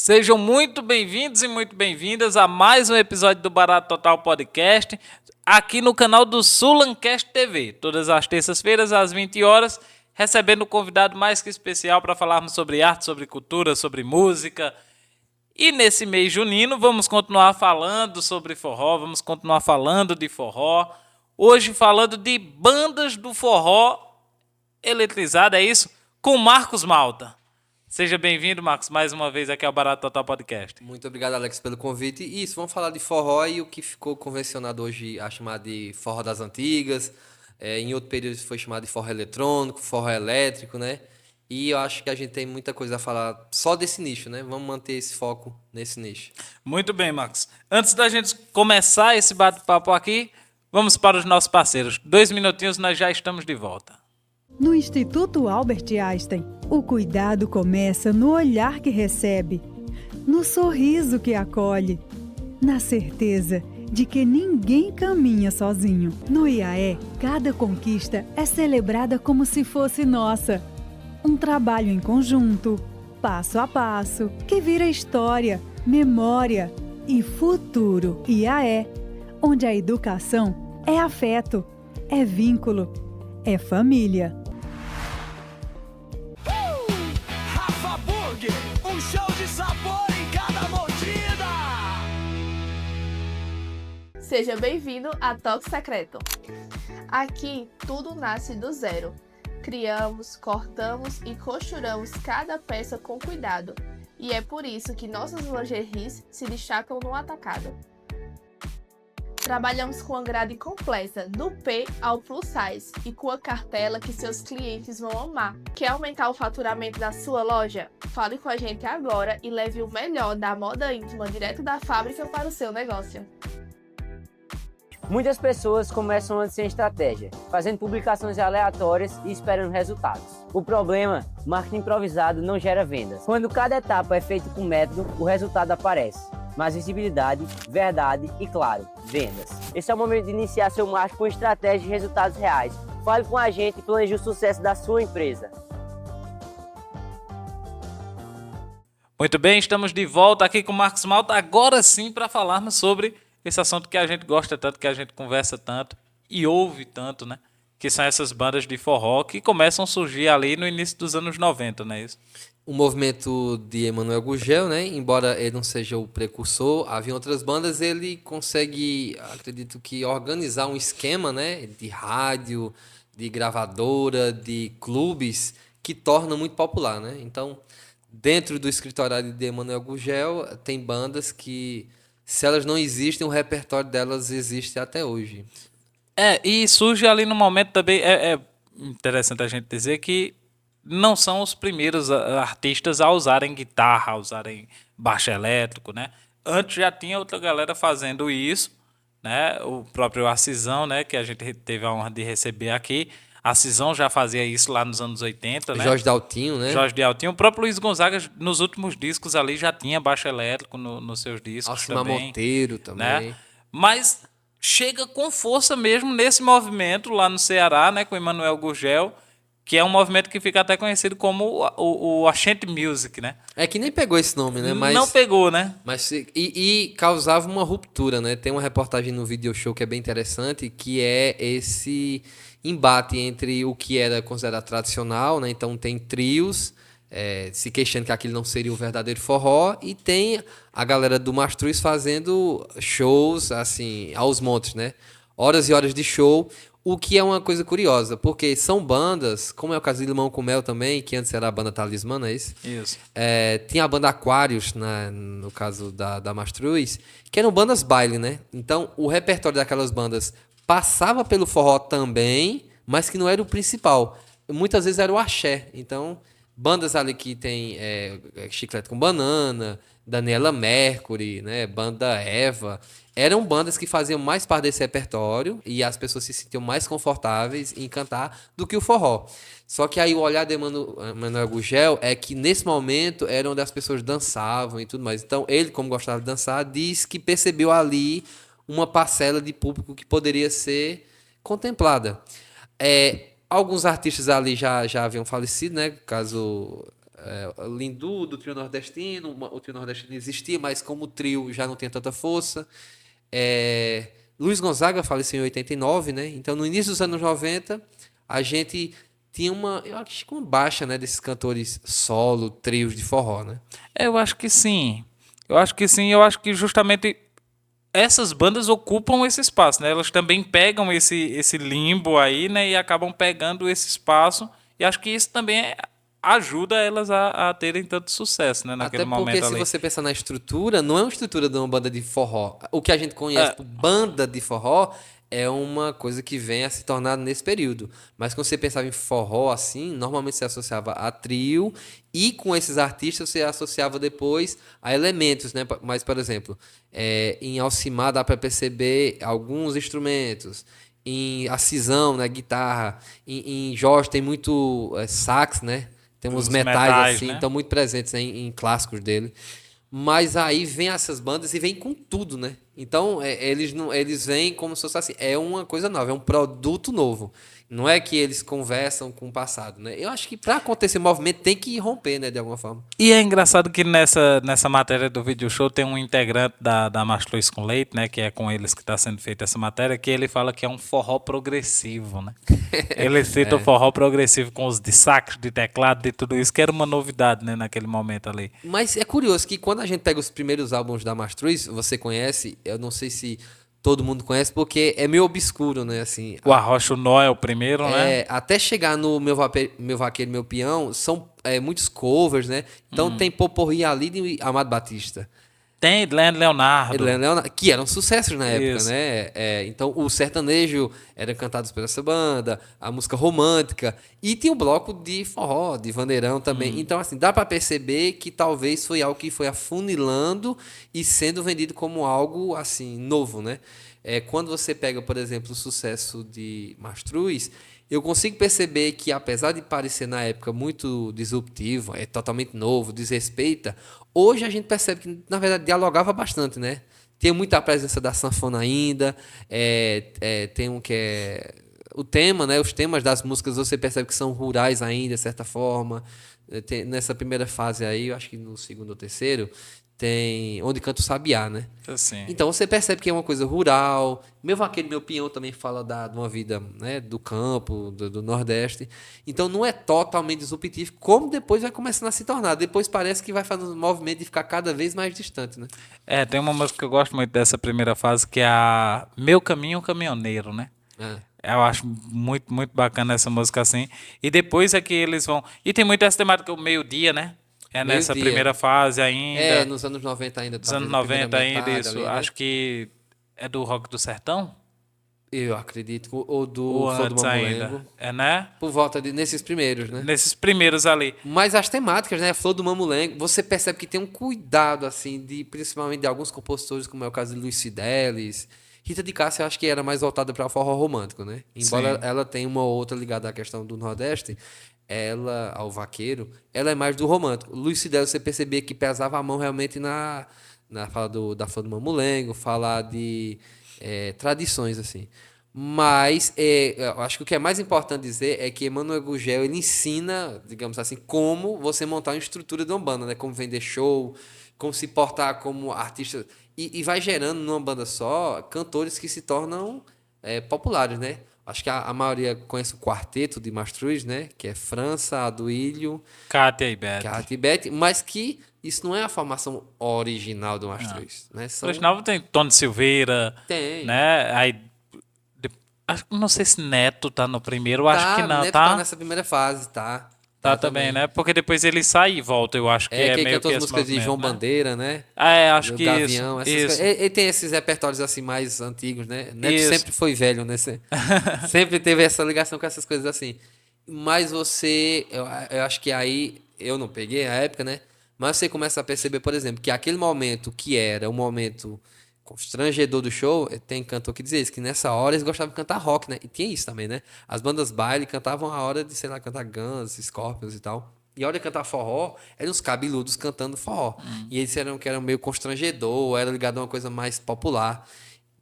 Sejam muito bem-vindos e muito bem-vindas a mais um episódio do Barato Total Podcast, aqui no canal do Sulancast TV, todas as terças-feiras às 20 horas, recebendo um convidado mais que especial para falarmos sobre arte, sobre cultura, sobre música. E nesse mês junino vamos continuar falando sobre forró, vamos continuar falando de forró, hoje falando de bandas do forró eletrizado, é isso? Com Marcos Malta. Seja bem-vindo, Marcos, mais uma vez aqui ao Barato Total Podcast. Muito obrigado, Alex, pelo convite. Isso, vamos falar de forró e o que ficou convencionado hoje a chamar de forró das antigas. Em outro período foi chamado de forró eletrônico, forró elétrico, né? E eu acho que a gente tem muita coisa a falar só desse nicho, né? Vamos manter esse foco nesse nicho. Muito bem, Marcos. Antes da gente começar esse bate-papo aqui, vamos para os nossos parceiros. 2 minutinhos, nós já estamos de volta. No Instituto Albert Einstein, o cuidado começa no olhar que recebe, no sorriso que acolhe, na certeza de que ninguém caminha sozinho. No IAE, cada conquista é celebrada como se fosse nossa. Um trabalho em conjunto, passo a passo, que vira história, memória e futuro. IAE, onde a educação é afeto, é vínculo, é família. Um show de sabor em cada mordida! Seja bem-vindo a Toque Secreto. Aqui tudo nasce do zero. Criamos, cortamos e costuramos cada peça com cuidado. E é por isso que nossas lingeries se destacam no atacado. Trabalhamos com uma grade completa, do P ao plus size, e com a cartela que seus clientes vão amar. Quer aumentar o faturamento da sua loja? Fale com a gente agora e leve o melhor da moda íntima direto da fábrica para o seu negócio. Muitas pessoas começam antes sem estratégia, fazendo publicações aleatórias e esperando resultados. O problema, marketing improvisado não gera vendas. Quando cada etapa é feita com método, o resultado aparece. Mais visibilidade, verdade e, claro, vendas. Esse é o momento de iniciar seu marketing com estratégia e resultados reais. Fale com a gente e planeje o sucesso da sua empresa. Muito bem, estamos de volta aqui com o Marcos Malta, agora sim para falarmos sobre esse assunto que a gente gosta tanto, que a gente conversa tanto e ouve tanto, né? Que são essas bandas de forró que começam a surgir ali no início dos anos 90, não é isso? O movimento de Emmanuel Gurgel, né? Embora ele não seja o precursor, havia outras bandas, ele consegue, acredito que, organizar um esquema, né? De rádio, de gravadora, de clubes, que torna muito popular, né? Então, dentro do escritório de Emmanuel Gurgel, tem bandas que, se elas não existem, o repertório delas existe até hoje. E surge ali no momento também, é interessante a gente dizer que não são os primeiros artistas a usarem guitarra, a usarem baixo elétrico, né? Antes já tinha outra galera fazendo isso, né? O próprio Acisão, né? Que a gente teve a honra de receber aqui. Acisão já fazia isso lá nos anos 80, né? Jorge Daltinho, né? Jorge Daltinho. O próprio Luiz Gonzaga, nos últimos discos ali, já tinha baixo elétrico nos seus discos Alcimar também. Monteiro também. Né? Mas chega com força mesmo nesse movimento lá no Ceará, né? Com o Emmanuel Gurgel, que é um movimento que fica até conhecido como o Ashanti Music, né? É que nem pegou esse nome, né? Não pegou, né? Mas e causava uma ruptura, né? Tem uma reportagem no Video Show que é bem interessante, que é esse embate entre o que era considerado tradicional, né? Então tem trios se queixando que aquilo não seria o verdadeiro forró, e tem a galera do Mastruz fazendo shows assim aos montes, né? Horas e horas de show. O que é uma coisa curiosa, porque são bandas, como é o caso de Limão com Mel também, que antes era a banda Talismã, não é isso? Isso. Tinha a banda Aquários, no caso da Mastruz, que eram bandas baile, né? Então, o repertório daquelas bandas passava pelo forró também, mas que não era o principal. Muitas vezes era o axé. Então, bandas ali que tem Chiclete com Banana, Daniela Mercury, né? Banda Eva, eram bandas que faziam mais parte desse repertório e as pessoas se sentiam mais confortáveis em cantar do que o forró. Só que aí o olhar de Emmanuel Gurgel é que nesse momento era onde as pessoas dançavam e tudo mais. Então ele, como gostava de dançar, diz que percebeu ali uma parcela de público que poderia ser contemplada. Alguns artistas ali já haviam falecido, né? Caso Lindu, do trio nordestino. O trio nordestino existia, mas como o trio já não tinha tanta força. Luiz Gonzaga faleceu em 89, né? Então, no início dos anos 90, a gente tinha eu acho que uma baixa, né, desses cantores solo, trios de forró, né? Eu acho que sim. Eu acho que sim. Eu acho que justamente essas bandas ocupam esse espaço, né? Elas também pegam esse limbo aí, né? E acabam pegando esse espaço. E acho que isso também ajuda elas a terem tanto sucesso, né? Naquele Até porque momento se ali. você pensar na estrutura, não é uma estrutura de uma banda de forró. O que a gente conhece por banda de forró é uma coisa que vem a se tornar nesse período. Mas quando você pensava em forró assim, normalmente você associava a trio e com esses artistas você associava depois a elementos, né? Mas, por exemplo, em Alcimar dá para perceber alguns instrumentos. Em Acisão, né? Guitarra. Em Jorge tem muito sax, né? Tem uns Os metais assim, né? estão muito presentes, né, em clássicos dele. Mas aí vem essas bandas e vem com tudo, né? Então, eles não, eles vêm como se fosse assim, é uma coisa nova, é um produto novo. Não é que eles conversam com o passado, né? Eu acho que para acontecer movimento tem que romper, né, de alguma forma. E é engraçado que nessa matéria do vídeo show tem um integrante da Mastruz com Leite, né? Que é com eles que está sendo feita essa matéria, que ele fala que é um forró progressivo, né? Ele cita o forró progressivo com os de sax, de teclado, de tudo isso, que era uma novidade, né? Naquele momento ali. Mas é curioso que quando a gente pega os primeiros álbuns da Mastruz, você conhece, eu não sei se todo mundo conhece, porque é meio obscuro, né? Assim, O Arrocha Nó é o primeiro, né? até chegar no Meu Vaqueiro, Meu Peão, são muitos covers, né? Então tem Poporri ali de Amado Batista. Tem Leonardo. Que eram sucessos na época, Isso. né? Então o sertanejo era cantado por essa banda, a música romântica, e tinha o bloco de forró, de vaneirão também. Então, assim, dá para perceber que talvez foi algo que foi afunilando e sendo vendido como algo, assim, novo, né? Quando você pega, por exemplo, o sucesso de Mastruz, eu consigo perceber que, apesar de parecer na época muito disruptivo, é totalmente novo, desrespeita, hoje a gente percebe que, na verdade, dialogava bastante, né? Tem muita presença da sanfona ainda, tem um que é... O tema, né? Os temas das músicas você percebe que são rurais ainda, de certa forma. Nessa primeira fase aí, eu acho que no segundo ou terceiro, tem Onde Canta o Sabiá, né? Assim. Então você percebe que é uma coisa rural. Meu Vaqueiro, Meu Peão também fala de uma vida, né, do campo, do Nordeste. Então não é totalmente disruptivo, como depois vai começando a se tornar. Depois parece que vai fazendo um movimento de ficar cada vez mais distante, né? Tem uma música que eu gosto muito dessa primeira fase, que é a Meu Caminho Caminhoneiro, né? Eu acho muito, muito bacana essa música assim. E depois é que eles vão... E tem muito essa temática, o meio-dia, né? Nessa Meio-dia. primeira fase ainda. Nos anos 90 ainda. Nos anos talvez, a 90 primeira ainda, metade isso. ali, né? Acho que é do Rock do Sertão? Eu acredito. Ou do Ou Flor do antes Mamulengo. ainda. Né? Por volta nesses primeiros, né? Nesses primeiros ali. Mas as temáticas, né? Flor do Mamulengo, você percebe que tem um cuidado, assim, principalmente de alguns compositores, como é o caso de Luiz Fidelis. Rita de Cássia, eu acho que era mais voltada para o forró romântico, né? Embora ela tenha uma outra ligada à questão do Nordeste, ela, ao vaqueiro, ela é mais do romântico. Luiz Fidelis, você percebia que pesava a mão realmente na fala da Flor do Mamulengo, falar de tradições, assim. Mas eu acho que o que é mais importante dizer é que Emmanuel Gugel, ele ensina, digamos assim, como você montar uma estrutura de uma banda, né? Como vender show, como se portar como artista. E vai gerando numa banda só cantores que se tornam populares, né? Acho que a maioria conhece o quarteto de Mastruz, né? Que é França, Aduílio, Kátia e Beto. Cátia e Beth, mas que isso não é a formação original do Mastruz, né? São... Original tem Tony Silveira. Tem. Né? Aí, não sei se Neto tá no primeiro, acho que não, Neto tá? tá nessa primeira fase, tá? Tá também, né? Porque depois ele sai e volta, eu acho que é Quem meio cantou que as esse músicas de João movimento, né? Bandeira, né? Acho Do que Gavião, isso. essas Isso. coisas. Ele tem esses repertórios assim mais antigos, né? Neto Isso. sempre foi velho, né? Sempre teve essa ligação com essas coisas assim. Mas eu acho que aí, eu não peguei a época, né? Mas você começa a perceber, por exemplo, que aquele momento que era um momento constrangedor do show, tem cantor que dizia isso, que nessa hora eles gostavam de cantar rock, né? E tinha isso também, né? As bandas baile cantavam a hora de, sei lá, cantar Guns, Scorpions e tal. E a hora de cantar forró, eram os cabeludos cantando forró. E eles disseram que era meio constrangedor, era ligado a uma coisa mais popular.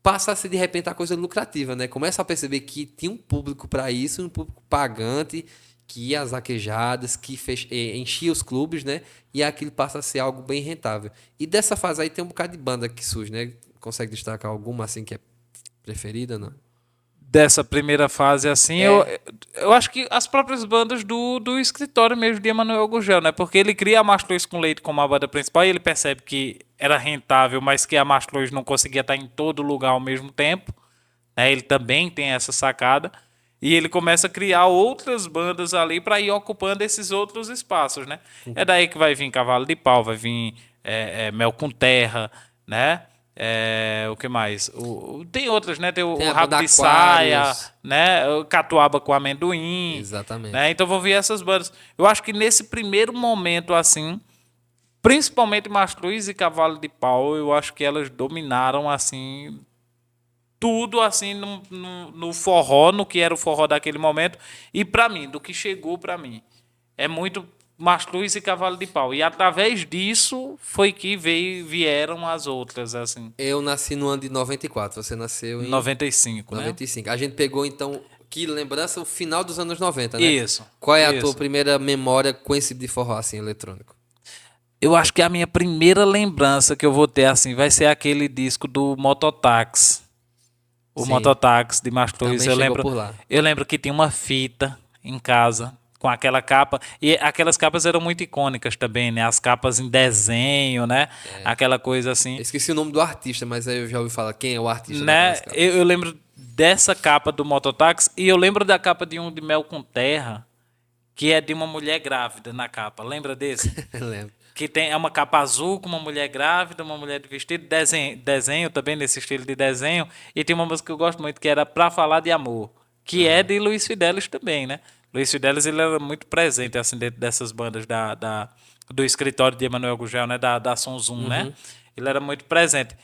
Passa a ser, de repente, a coisa lucrativa, né? Começa a perceber que tinha um público para isso, um público pagante, que ia às vaquejadas, que enchia os clubes, né? E aquilo passa a ser algo bem rentável. E dessa fase aí tem um bocado de banda que surge, né? Consegue destacar alguma assim que é preferida, não? Dessa primeira fase, assim, eu acho que as próprias bandas do escritório mesmo de Emanuel Gurgel, né? Porque ele cria a Mastruz com Leite como a banda principal e ele percebe que era rentável, mas que a Mastruz não conseguia estar em todo lugar ao mesmo tempo, né? Ele também tem essa sacada. E ele começa a criar outras bandas ali para ir ocupando esses outros espaços, né? É daí que vai vir Cavalo de Pau, vai vir Mel com Terra, né? O que mais? Tem outras, né? Tem Tem o a Rabo banda de Saia, Aquários. né? O Catuaba com Amendoim. Exatamente. Né? Então vão vir essas bandas. Eu acho que nesse primeiro momento, assim, principalmente Mastruz e Cavalo de Pau, eu acho que elas dominaram, assim, tudo, assim, no forró, no que era o forró daquele momento. E pra mim, do que chegou pra mim, é muito Mastruz e Cavalo de Pau. E através disso foi que vieram as outras, assim. Eu nasci no ano de 94, você nasceu em 95, né? 95. A gente pegou, então, que lembrança, o final dos anos 90, né? Isso. Qual é a tua isso. primeira memória com esse tipo de forró, assim, eletrônico? Eu acho que a minha primeira lembrança que eu vou ter, assim, vai ser aquele disco do Mototax. O Sim. Mototax de Mastruz. Também chegou por lá. Eu lembro que tinha uma fita em casa com aquela capa. E aquelas capas eram muito icônicas também, né? As capas em desenho, né? Aquela coisa assim. Eu esqueci o nome do artista, mas aí eu já ouvi falar quem é o artista Né? daquelas capas. Eu lembro dessa capa do Mototax e eu lembro da capa de um de Mel com Terra, que é de uma mulher grávida na capa. Lembra desse? Lembro. Que é uma capa azul com uma mulher grávida, uma mulher de vestido, desenho também, nesse estilo de desenho. E tem uma música que eu gosto muito, que era Pra Falar de Amor, que é de Luiz Fidelis também, né? Luiz Fidelis, ele era muito presente, assim, dentro dessas bandas do escritório de Emanuel Gurgel, né? Da Som Zoom, né? Ele era muito presente.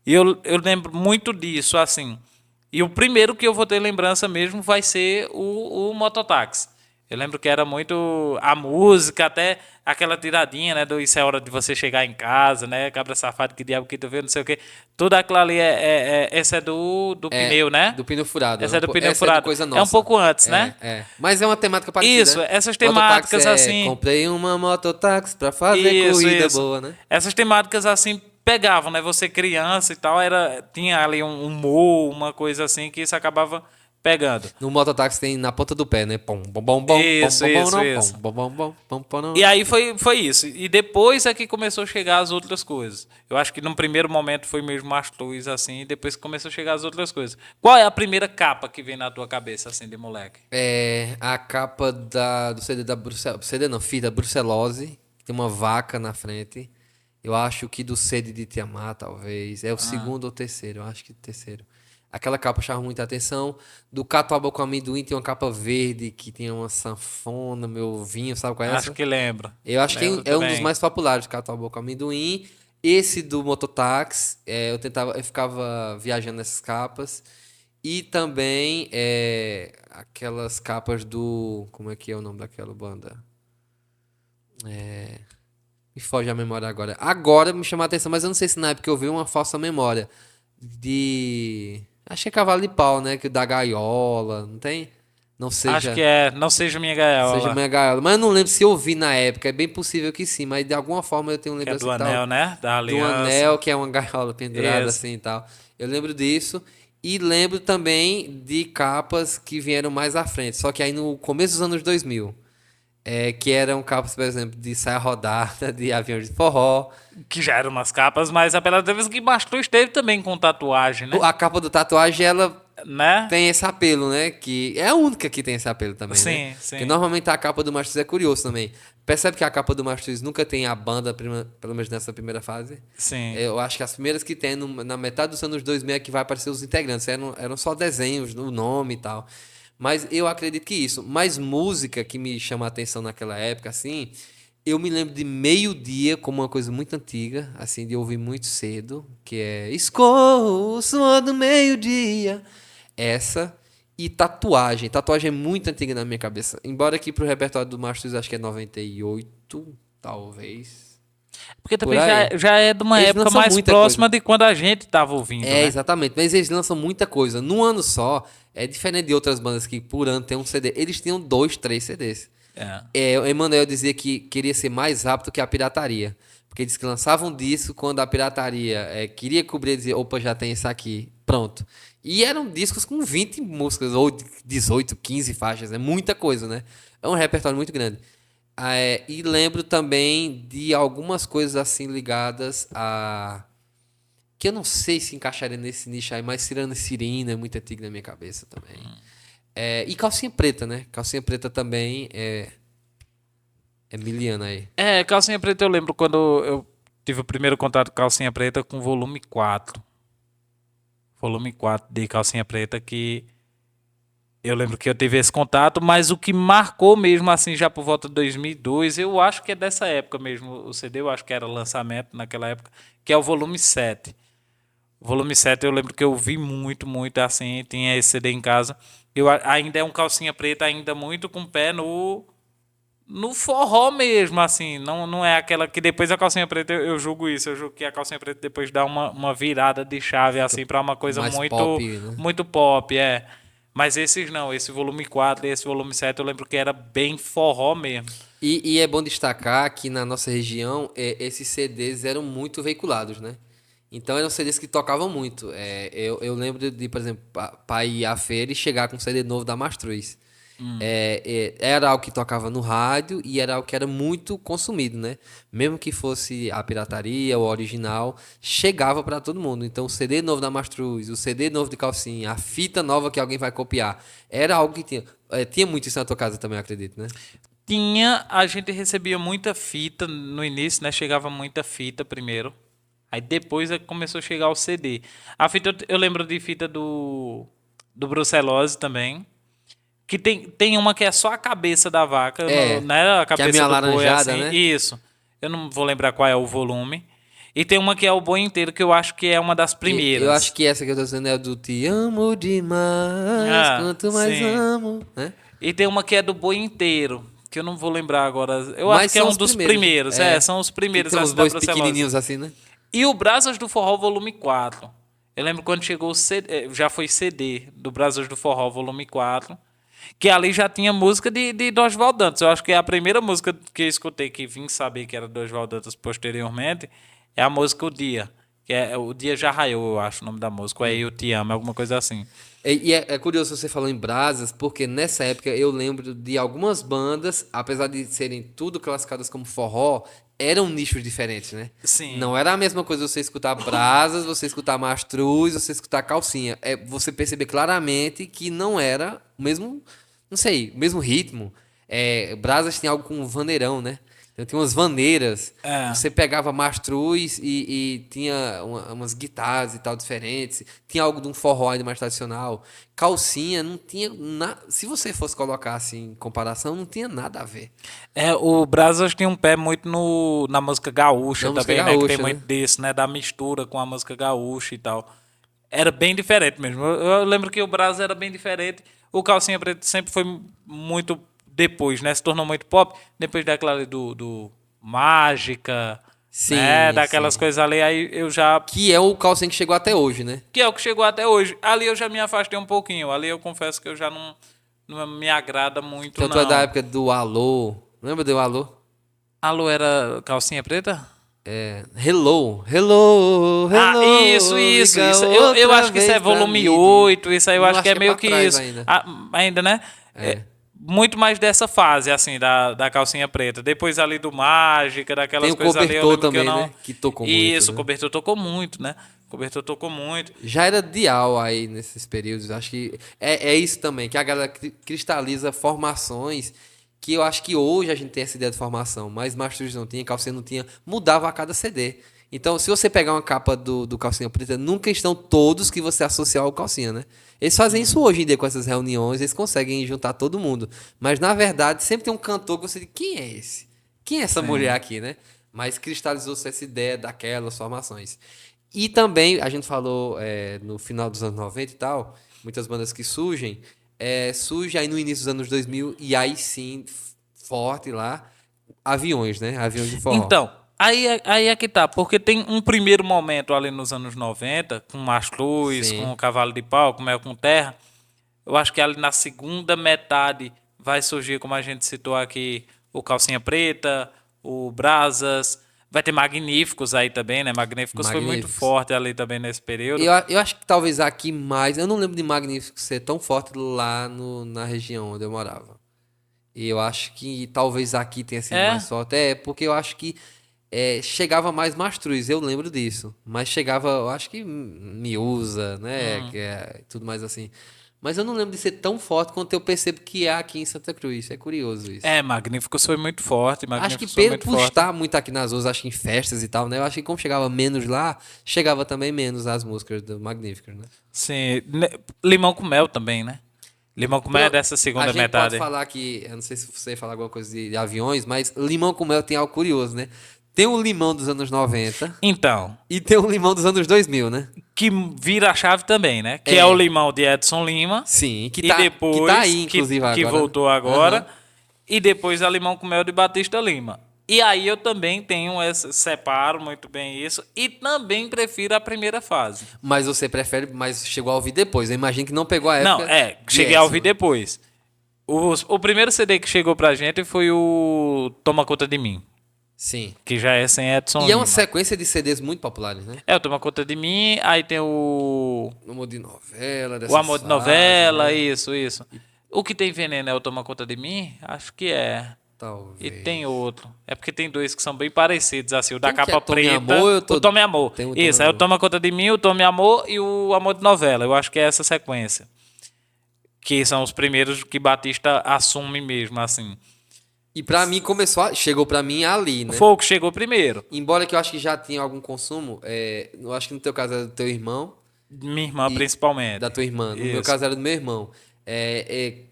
E eu lembro muito disso, assim. E o primeiro que eu vou ter lembrança mesmo vai ser o Mototáxi. Eu lembro que era muito a música, até aquela tiradinha, né? Do Isso é hora de você chegar em casa, né? Cabra safado, que diabo que tu vê, não sei o quê. Tudo aquilo ali essa é do pneu, né? Do pneu furado. Essa é do pneu essa furado. É, coisa É nossa. um pouco antes, né? É. Mas é uma temática parecida. Isso, né? essas Mototáxi temáticas assim. Comprei uma mototáxi pra fazer corrida boa, né? Essas temáticas assim pegavam, né? Você criança e tal, tinha ali um humor, uma coisa assim que isso acabava pegando. No mototáxi tem na ponta do pé, né? Pom, bom, bom, bom, Isso, bom, bom, isso, não, isso. Bom, bom, bom, bom, bom, não. E aí foi isso. E depois é que começou a chegar as outras coisas. Eu acho que num primeiro momento foi mesmo Mastruz, assim, e depois começou a chegar as outras coisas. Qual é a primeira capa que vem na tua cabeça, assim, de moleque? É a capa do CD da CD não, fita Brucelose, que tem uma vaca na frente. Eu acho que do Sede de Te Amar, talvez. É o segundo ou terceiro, eu acho que terceiro. Aquela capa chamava muita atenção. Do Catuaba com Amendoim tem uma capa verde que tem uma sanfona, meu vinho, sabe qual é essa? Acho que lembro. Eu acho que Lembro é um dos também. mais populares, Catuaba com Amendoim. Esse do Mototáxi, eu ficava viajando nessas capas. E também aquelas capas do... Como é que é o nome daquela banda? Me foge a memória agora. Agora me chamou a atenção, mas eu não sei se na época eu vi uma falsa memória. Acho que é Cavalo de Pau, né? Que da gaiola, não tem? Não seja... Acho que Não Seja Minha Gaiola. Seja minha gaiola. Mas eu não lembro se eu vi na época. É bem possível que sim, mas de alguma forma eu tenho Que é lembrança do que tal. anel, né? Da Do aliança. anel, que é uma gaiola pendurada Isso. assim e tal. Eu lembro disso. E lembro também de capas que vieram mais à frente. Só que aí no começo dos anos 2000. Que eram capas, por exemplo, de saia rodada, de avião de forró. Que já eram umas capas mais apelativas que Mastruz teve também com tatuagem, né? A capa do tatuagem, ela Né? tem esse apelo, né? Que é a única que tem esse apelo também, Sim, né? sim. Porque normalmente a capa do Mastruz é curioso também. Percebe que a capa do Mastruz nunca tem a banda, pelo menos nessa primeira fase? Sim. Eu acho que as primeiras que tem na metade dos anos 2000 é que vai aparecer os integrantes. Eram só desenhos, o nome e tal. Mas eu acredito que isso. Mas música que me chama a atenção naquela época, assim... Eu me lembro de Meio-Dia como uma coisa muito antiga, assim, de ouvir muito cedo, que é Escorro o suor do meio-dia. Essa e Tatuagem. Tatuagem é muito antiga na minha cabeça. Embora aqui pro repertório do Mastruz acho que é 98, talvez. Porque também Por aí. já é de uma Eles época lançam mais muita próxima coisa. de quando a gente tava ouvindo, né? Exatamente. Mas eles lançam muita coisa. Num ano só, é diferente de outras bandas que por ano tem um CD. Eles tinham 2, 3 CDs. O Emanuel dizia que queria ser mais rápido que a pirataria. Porque diz que lançavam um disco quando a pirataria queria cobrir e dizer, opa, já tem esse aqui. Pronto. E eram discos com 20 músicas, ou 18, 15 faixas. É muita coisa, né? É um repertório muito grande. E lembro também de algumas coisas assim ligadas a... Que eu não sei se encaixaria nesse nicho aí, mas Cirana e Cirina é muito antigo na minha cabeça também. E Calcinha Preta, né? Calcinha Preta também é miliana aí. Calcinha Preta eu lembro quando eu tive o primeiro contato com Calcinha Preta com o volume 4. Volume 4 de Calcinha Preta, que eu lembro que eu tive esse contato, mas o que marcou mesmo assim já por volta de 2002, eu acho que é dessa época mesmo, o CD, eu acho que era lançamento naquela época, que é o volume 7. O volume 7 eu lembro que eu vi muito, muito assim, tinha esse CD em casa. Ainda é um Calcinha Preta, ainda muito com o pé no forró mesmo, assim, não é aquela que depois a Calcinha Preta, eu julgo isso, eu julgo que a Calcinha Preta depois dá uma virada de chave, assim, pra uma coisa Mais muito pop, né? muito pop, Mas esses não, esse volume 4 e esse volume 7 eu lembro que era bem forró mesmo. E é bom destacar que na nossa região, esses CDs eram muito veiculados, né? Então eram CDs que tocavam muito. Eu lembro de, por exemplo, para ir à feira e chegar com um CD novo da Mastruz. Era algo que tocava no rádio e era algo que era muito consumido, né? Mesmo que fosse a pirataria ou o original, chegava para todo mundo. Então o CD novo da Mastruz, o CD novo de Calcinha, a fita nova que alguém vai copiar, era algo que tinha. Tinha muito isso na tua casa também, eu acredito, né? A gente recebia muita fita no início, né? Chegava muita fita primeiro. Aí depois começou a chegar o CD. A fita, eu lembro de fita do Brucelose também. Que tem uma que é só a cabeça da vaca, né? A que é a cabeça meio do boi, alaranjada, assim. né? Isso. Eu não vou lembrar qual é o volume. E tem uma que é o boi inteiro, que eu acho que é uma das primeiras. Eu acho que essa que eu tô dizendo é do Te amo demais, quanto mais sim. amo, né? E tem uma que é do boi inteiro, que eu não vou lembrar agora. Eu Mas acho que é são um os dos primeiros. primeiros. São os Que primeiros. tem uns essa da bois Brucelose. pequenininhos assim, né? E o Brasas do Forró, volume 4. Eu lembro quando chegou o CD, já foi CD do Brasas do Forró, volume 4. Que ali já tinha música de Dorival Dantas. Eu acho que a primeira música que eu escutei, que vim saber que era Dorival Dantas posteriormente, é a música O Dia. Que é O Dia Já Raiou, eu acho o nome da música. Ou é Eu Te Amo, alguma coisa assim. É curioso você falou em Brasas, porque nessa época eu lembro de algumas bandas, apesar de serem tudo classificadas como forró, eram nichos diferentes, né? Sim. Não era a mesma coisa você escutar Brasas, você escutar Mastruz, você escutar Calcinha. Você perceber claramente que não era o mesmo, não sei, o mesmo ritmo. Brasas tinha algo com um vaneirão, né? Então tinha umas vaneiras. Você pegava Mastruz e tinha umas guitarras e tal diferentes. Tinha algo de um forró ainda mais tradicional. Calcinha não tinha nada. Se você fosse colocar assim em comparação, não tinha nada a ver. O Brasas tinha um pé muito na música gaúcha Na também, música né? Que gaúcha, tem né? muito disso, né? Da mistura com a música gaúcha e tal. Era bem diferente mesmo. Eu lembro que o Brasas era bem diferente. O Calcinha Preta sempre foi muito depois, né? Se tornou muito pop. Depois daquela ali do Mágica, Sim, né? Daquelas sim. coisas ali, aí eu já... Que é o Calcinha que chegou até hoje, né? Que é o que chegou até hoje. Ali eu já me afastei um pouquinho. Ali eu confesso que eu já não me agrada muito, Então tu não. é da época do Alô. Lembra do Alô? Alô era Calcinha Preta? Hello, hello, hello. Isso. liga Eu outra acho que isso é vez pra volume mim. 8, isso aí eu Não, acho que é meio pra que trás isso. ainda. Ainda, né? Muito mais dessa fase, assim, da Calcinha Preta. Depois ali do Mágica, daquelas Tem o coisas ali, eu Cobertor lembro que eu também, não... né? Que tocou muito, Isso, o né? Cobertor tocou muito, né? O Cobertor tocou muito. Já era dial aí nesses períodos. Acho que é isso também, que a galera cristaliza formações que eu acho que hoje a gente tem essa ideia de formação, mas Mastruz não tinha, Calcinha não tinha, mudava a cada CD. Então, se você pegar uma capa do Calcinha Preta, nunca estão todos que você associar ao Calcinha, né? Eles fazem isso hoje em dia com essas reuniões, eles conseguem juntar todo mundo. Mas, na verdade, sempre tem um cantor que você diz, quem é esse? Quem é essa mulher aqui, né? Mas cristalizou-se essa ideia daquelas formações. E também, a gente falou no final dos anos 90 e tal, muitas bandas que surgem, surge aí no início dos anos 2000, e aí sim, forte lá, Aviões, né? Aviões de forró. Então, aí é que tá, porque tem um primeiro momento ali nos anos 90, com Mastruz, Sim. com o Cavalo de Pau, com Mel com Terra. Eu acho que ali na segunda metade vai surgir, como a gente citou aqui, o Calcinha Preta, o Brasas. Vai ter Magníficos aí também, né? Magníficos foi muito Magníficos. forte ali também nesse período. Eu acho que talvez aqui mais. Eu não lembro de Magnífico ser tão forte lá na região onde eu morava. E eu acho que talvez aqui tenha sido É? mais forte. É, porque eu acho que chegava mais Mastruz, eu lembro disso. Mas chegava, eu acho que Miúza, né? Que é tudo mais assim. Mas eu não lembro de ser tão forte quanto eu percebo que é aqui em Santa Cruz. É curioso isso. Magníficos foi muito forte. Acho que Magníficos foi Pedro, muito por forte. estar muito aqui nas ruas, acho que em festas e tal, né? Eu acho que como chegava menos lá, chegava também menos as músicas do Magníficos, né? Sim, Limão com Mel também, né? Limão com Mel é dessa segunda a gente metade. pode falar que, eu não sei se você ia falar alguma coisa de aviões, mas Limão com Mel tem algo curioso, né? Tem o limão dos anos 90 Então, e tem o limão dos anos 2000, né? que vira a chave também, né? Que é o Limão de Edson Lima. Sim, que E tá, depois, que tá aí, inclusive, que agora. né? voltou agora. Aham. E depois a Limão com Mel de Batista Lima. E aí eu também tenho separo muito bem isso. E também prefiro a primeira fase. Mas você prefere, mas chegou a ouvir depois. Eu imagino que não pegou a época. Não, de cheguei a Edson. ouvir depois. O primeiro CD que chegou pra gente foi o Toma Conta de Mim. Sim. Que já é sem Edson E é Lima. uma sequência de CDs muito populares, né? É o Toma Conta de Mim, aí tem o Amor de novela, dessas O Amor de fases, Novela, né? isso. O que tem veneno é o Toma Conta de Mim? Acho que é. Talvez. E tem outro. É porque tem dois que são bem parecidos, assim. O da Como que capa é? Tome preta. Amor, eu tô- O Tome Amor. Tem o Tome Isso, é o Amor. Toma Conta de Mim, o Tome Amor e o Amor de Novela. Eu acho que é essa sequência. Que são os primeiros que Batista assume mesmo, assim. E pra mim chegou pra mim ali, né? Foi o que chegou primeiro. Embora que eu acho que já tinha algum consumo, eu acho que no teu caso era do teu irmão, Minha irmã, E principalmente. da tua irmã. No meu Isso. caso era do meu irmão.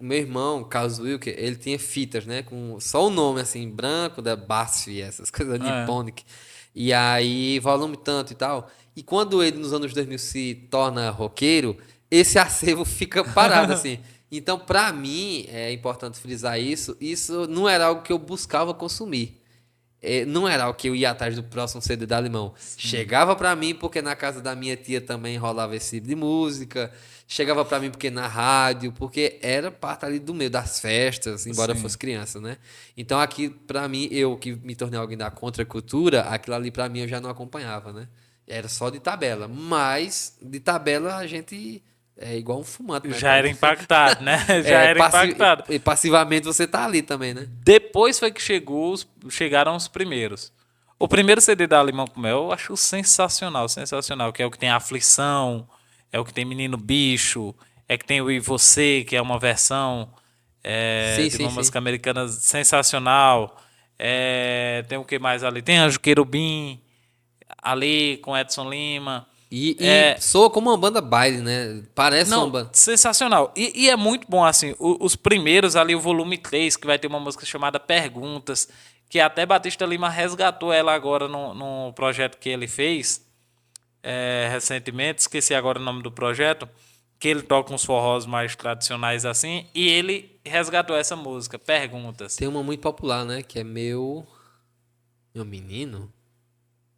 Meu irmão, Carlos Wilker, ele tinha fitas, né? Com só o nome, assim, branco, da BASF, essas coisas Nipponic. E aí, volume tanto e tal. E quando ele, nos anos 2000, se torna roqueiro, esse acervo fica parado, assim. Então, pra mim, é importante frisar isso. Isso não era algo que eu buscava consumir. Não era o que eu ia atrás do próximo CD da Limão. Chegava pra mim porque na casa da minha tia também rolava esse tipo de música. Chegava pra mim porque na rádio, porque era parte ali do meio das festas, embora eu fosse criança, né? Então aqui pra mim, eu que me tornei alguém da contracultura, aquilo ali pra mim eu já não acompanhava, né? Era só de tabela, mas de tabela a gente é igual um fumante, né? Já era impactado, né? Já era impactado. E passivamente você tá ali também, né? Depois foi que chegaram os primeiros. O primeiro CD da Limão com Mel eu acho sensacional, sensacional. Que é o que tem Aflição, é o que tem Menino Bicho, é que tem o E Você, que é uma versão Sim, de sim, uma sim. música americana sensacional. Tem o que mais ali? Tem Anjo Querubim, ali com Edson Lima. E soa como uma banda baile, né? Parece uma Não, banda. sensacional. E é muito bom, assim, os primeiros ali, o volume 3, que vai ter uma música chamada Perguntas, que até Batista Lima resgatou ela agora no projeto que ele fez recentemente, esqueci agora o nome do projeto, que ele toca uns forrós mais tradicionais assim, e ele resgatou essa música, Perguntas. Tem uma muito popular, né? Que é Meu menino?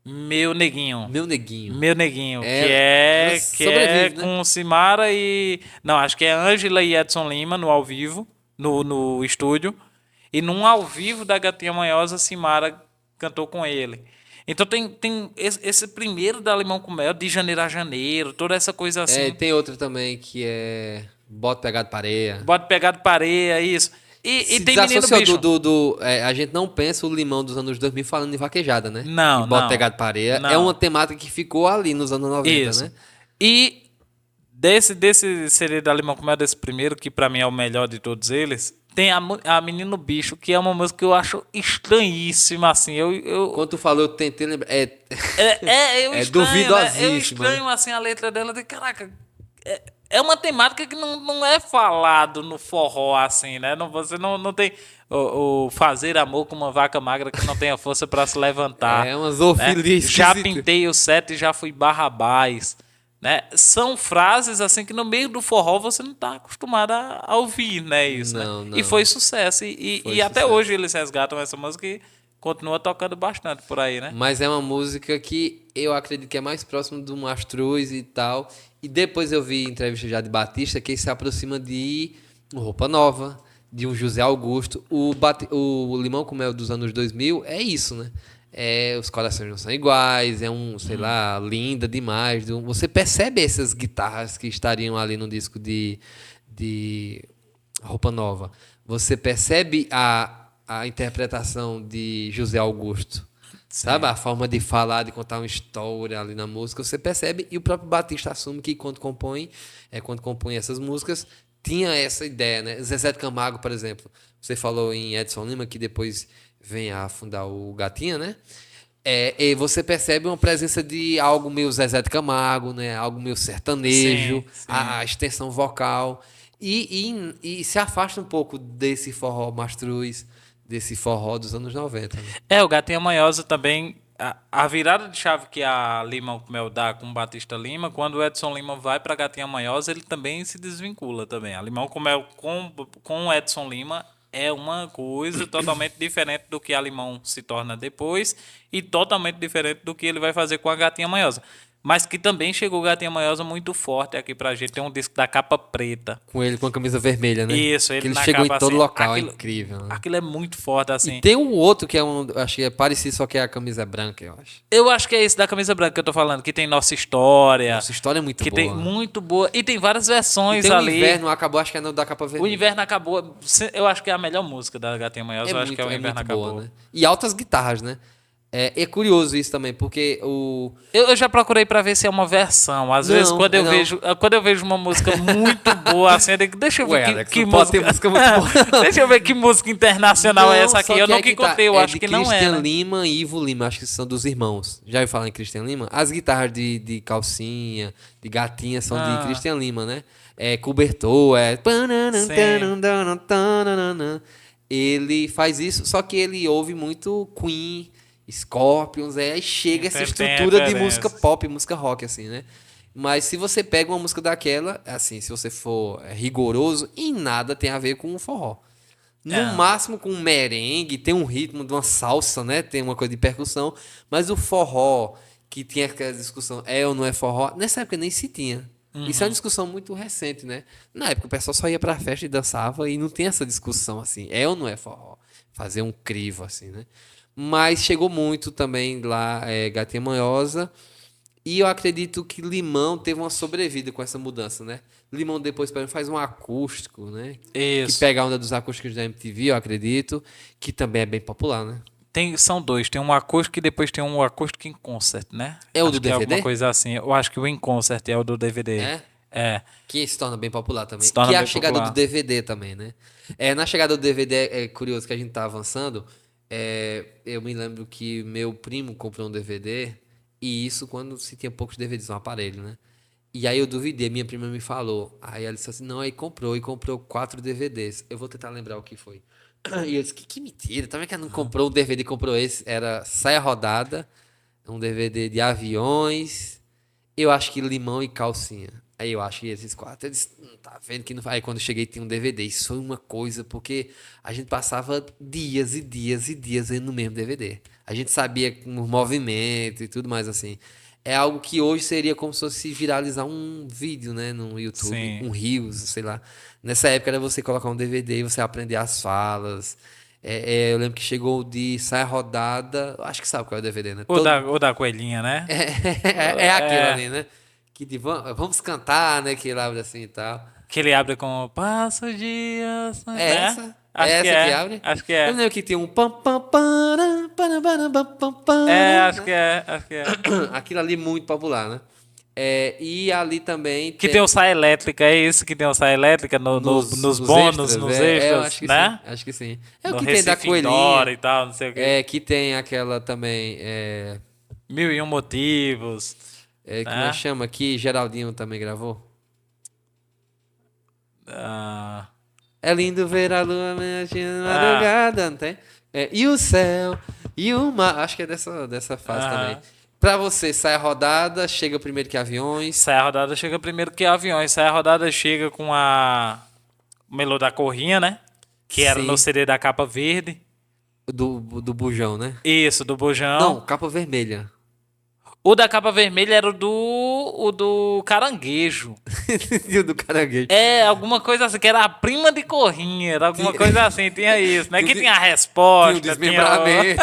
Meu Neguinho. Meu neguinho. Meu Neguinho, Ela que é sobrevive, né? com Simara e... Não, acho que é Ângela e Edson Lima no ao vivo, no estúdio. E num ao vivo da Gatinha Manhosa, Simara cantou com ele. Então tem esse primeiro da Limão com Mel, de janeiro a janeiro, toda essa coisa assim. Tem outra também que é Bota Pegado Pareia. Bota pegado pareia, isso. E Se tem Menino desassociou Bicho. a gente não pensa o Limão dos anos 2000 falando de vaquejada, né? Não, E Bota não. Pegado Pareia Não. é uma temática que ficou ali nos anos 90, Isso. né? E desse CD da Limão com Mel, desse primeiro, que pra mim é o melhor de todos eles, tem a Menino Bicho, que é uma música que eu acho estranhíssima, assim. Quando tu falou, eu tentei lembrar. Eu É estranho, duvidosíssima, né? Eu estranho, assim, a letra dela de, caraca, é uma temática que não é falado no forró, assim, né? Você não tem o fazer amor com uma vaca magra que não tenha força pra se levantar. É uma né? zoofilia Já esquisita. pintei o sete e já fui Barrabás. Né? São frases assim que no meio do forró você não está acostumado a ouvir, né? Isso, Não, né? não. E foi sucesso. E Foi até sucesso. hoje eles resgatam essa música continua tocando bastante por aí, né? Mas é uma música que eu acredito que é mais próximo do Mastruz e tal. E depois eu vi entrevista já de Batista que se aproxima de Roupa Nova, de um José Augusto. O Limão com Mel dos anos 2000 é isso, né? É, Os Corações Não São Iguais, é um, sei lá, Linda Demais. Você percebe essas guitarras que estariam ali no disco de Roupa Nova. Você percebe a interpretação de José Augusto. Sabe? A forma de falar, de contar uma história ali na música, você percebe. E o próprio Batista assume que quando compõe essas músicas, tinha essa ideia, né? Zezé de Camargo, por exemplo. Você falou em Edson Lima, que depois vem a fundar o Gatinha, né? E você percebe uma presença de algo meio Zezé de Camargo, né? Algo meio sertanejo, Sim, sim. a extensão vocal. E se afasta um pouco desse forró mastruz, desse forró dos anos 90. Né? O Gatinha Manhosa também, a virada de chave que a Limão com Mel dá com o Batista Lima, quando o Edson Lima vai para Gatinha Manhosa, ele também se desvincula também. A Limão com Mel com o Edson Lima é uma coisa totalmente diferente do que a Limão se torna depois e totalmente diferente do que ele vai fazer com a Gatinha Manhosa. Mas que também chegou o Gatinha Manhosa muito forte aqui pra gente. Tem um disco da capa preta. Com ele com a camisa vermelha, né? Isso, que ele na chegou capa em todo assim, local, é incrível. Né? Aquilo é muito forte, assim. E tem um outro que acho que é parecido, só que é a camisa branca, eu acho. Eu acho que é esse da camisa branca que eu tô falando, que tem Nossa História. Nossa história é muito que boa. tem muito boa. E tem várias versões E tem ali. o Inverno acabou, acho que é no da capa O vermelha. Inverno Acabou. Eu acho que é a melhor música da Gatinha Manhosa. Eu acho que é o Inverno muito Acabou. boa, né? E altas guitarras, né? É curioso isso também, porque Eu já procurei pra ver se é uma versão. Às vezes, Não, quando eu não. vejo uma música muito boa, assim, eu digo, deixa eu ver Ué, Alex, que não pode ter música. música muito boa. Deixa eu ver que música internacional é essa aqui. só Eu que nunca aí que tá, encontrei, eu acho de que não é. Christian Né? Lima e Ivo Lima, acho que são dos irmãos. Já ouviu falar em Christian Lima? As guitarras de calcinha, de gatinha, são de Christian Lima, né? Cobertor, Ele faz isso, só que ele ouve muito Queen, Scorpions, aí chega essa Tem estrutura de referência. música pop, música rock, assim, né? Mas se você pega uma música daquela, assim, se você for rigoroso, em nada tem a ver com o forró. No máximo com um merengue, tem um ritmo de uma salsa, né? Tem uma coisa de percussão, mas o forró, que tinha aquela discussão, é ou não é forró, nessa época nem se tinha. Isso é uma discussão muito recente, né? Na época o pessoal só ia pra festa e dançava e não tem essa discussão assim, é ou não é forró? Fazer um crivo assim, né? Mas chegou muito também lá Gatinha Manhosa e eu acredito que Limão teve uma sobrevida com essa mudança, né? Limão depois por exemplo, faz um acústico, né? Que Isso. pega a onda dos acústicos da MTV, eu acredito, que também é bem popular, né? São dois. Tem um acústico e depois tem um acústico em concert, né? É o Acho do que DVD? alguma coisa assim. Eu acho que o em concert é o do DVD. É. Que se torna bem popular também. Se torna Que é a bem chegada popular. do DVD também, né? Na chegada do DVD é curioso que a gente tá avançando. Eu me lembro que meu primo comprou um DVD, e isso quando se tinha poucos DVDs no aparelho, né? E aí eu duvidei, minha prima me falou. Aí ela disse assim, não, aí comprou 4 DVDs. Eu vou tentar lembrar o que foi. E eu disse, que mentira, também que ela não comprou um DVD, comprou esse. Era Saia Rodada, um DVD de aviões, eu acho que Limão e Calcinha. Aí eu acho que esses 4. Eu disse, tá vendo que não. Aí quando eu cheguei tinha um DVD. Isso foi uma coisa, porque a gente passava dias e dias e dias vendo no mesmo DVD. A gente sabia o movimento e tudo mais assim. É algo que hoje seria como se fosse viralizar um vídeo, né, no YouTube, Sim. um Reels, sei lá. Nessa época era você colocar um DVD e você aprender as falas. Eu lembro que chegou de Saia Rodada, acho que sabe qual é o DVD, né? O da coelhinha, né? É aquilo ali, né? Que de vamos cantar, né? Que ele abre assim e tal. Que ele abre com Passa o dia. É né? essa? Acho É que essa é. que abre? Acho que é. Eu lembro que tinha um pam pam para, para, para, pam, pam, Acho que é. Acho que é. Aquilo ali muito popular, né? E ali também Que tem o saia elétrica, é isso que tem o saia elétrica nos bônus, extras, nos eu extras, acho que né? sim, acho que sim. É o No que tem da Recife Indoor coelhinha. e tal, não sei o quê. Que tem aquela também. 1001 motivos. Como é que chama aqui? Geraldinho também gravou. Ah, É lindo ver a lua na madrugada, não tem? E o céu, e o mar. Acho que é dessa fase também. Pra você, Saia Rodada, chega primeiro que Aviões. Saia Rodada chega primeiro que Aviões. Saia Rodada chega com o Melô da Corrinha, né? Que era Sim. no CD da capa verde. Do bujão, né? Isso, do bujão. Não, capa vermelha. O da capa vermelha era o do caranguejo. E o do caranguejo. É, alguma coisa assim, que era a prima de Corrinha, era alguma coisa assim, tinha isso, né? Que tinha a Tinha resposta, o desmembramento.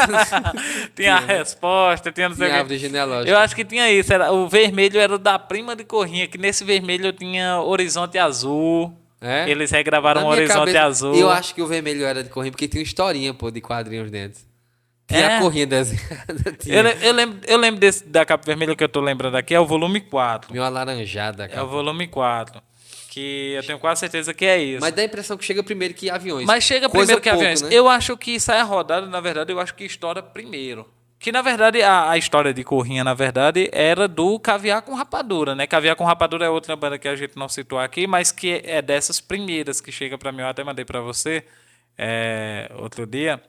tinha a resposta, tinha não sei Tinha o árvore quê. genealógica. Eu acho que tinha isso, o vermelho era o da prima de Corrinha, que nesse vermelho tinha Horizonte Azul. É? Eles regravaram Na o minha Horizonte cabeça, Azul. Eu acho que o vermelho era de Corrinha, porque tinha uma historinha, pô, de quadrinhos dentro. Tinha É? a Corrinha desenhada. Tinha. Eu lembro desse da capa vermelha que eu tô lembrando aqui, é o volume 4. Meio alaranjada, É cara. o volume 4. Que eu tenho quase certeza que é isso. Mas dá a impressão que chega primeiro que aviões. Mas chega Coisa primeiro que pouco, aviões. né? Eu acho que sai a rodada, na verdade, eu acho que estoura primeiro. Que, na verdade, a história de Corrinha, na verdade, era do Caviar com Rapadura, né? Caviar com Rapadura é outra banda que a gente não citou aqui, mas que é dessas primeiras que chega pra mim. Eu até mandei pra você outro dia.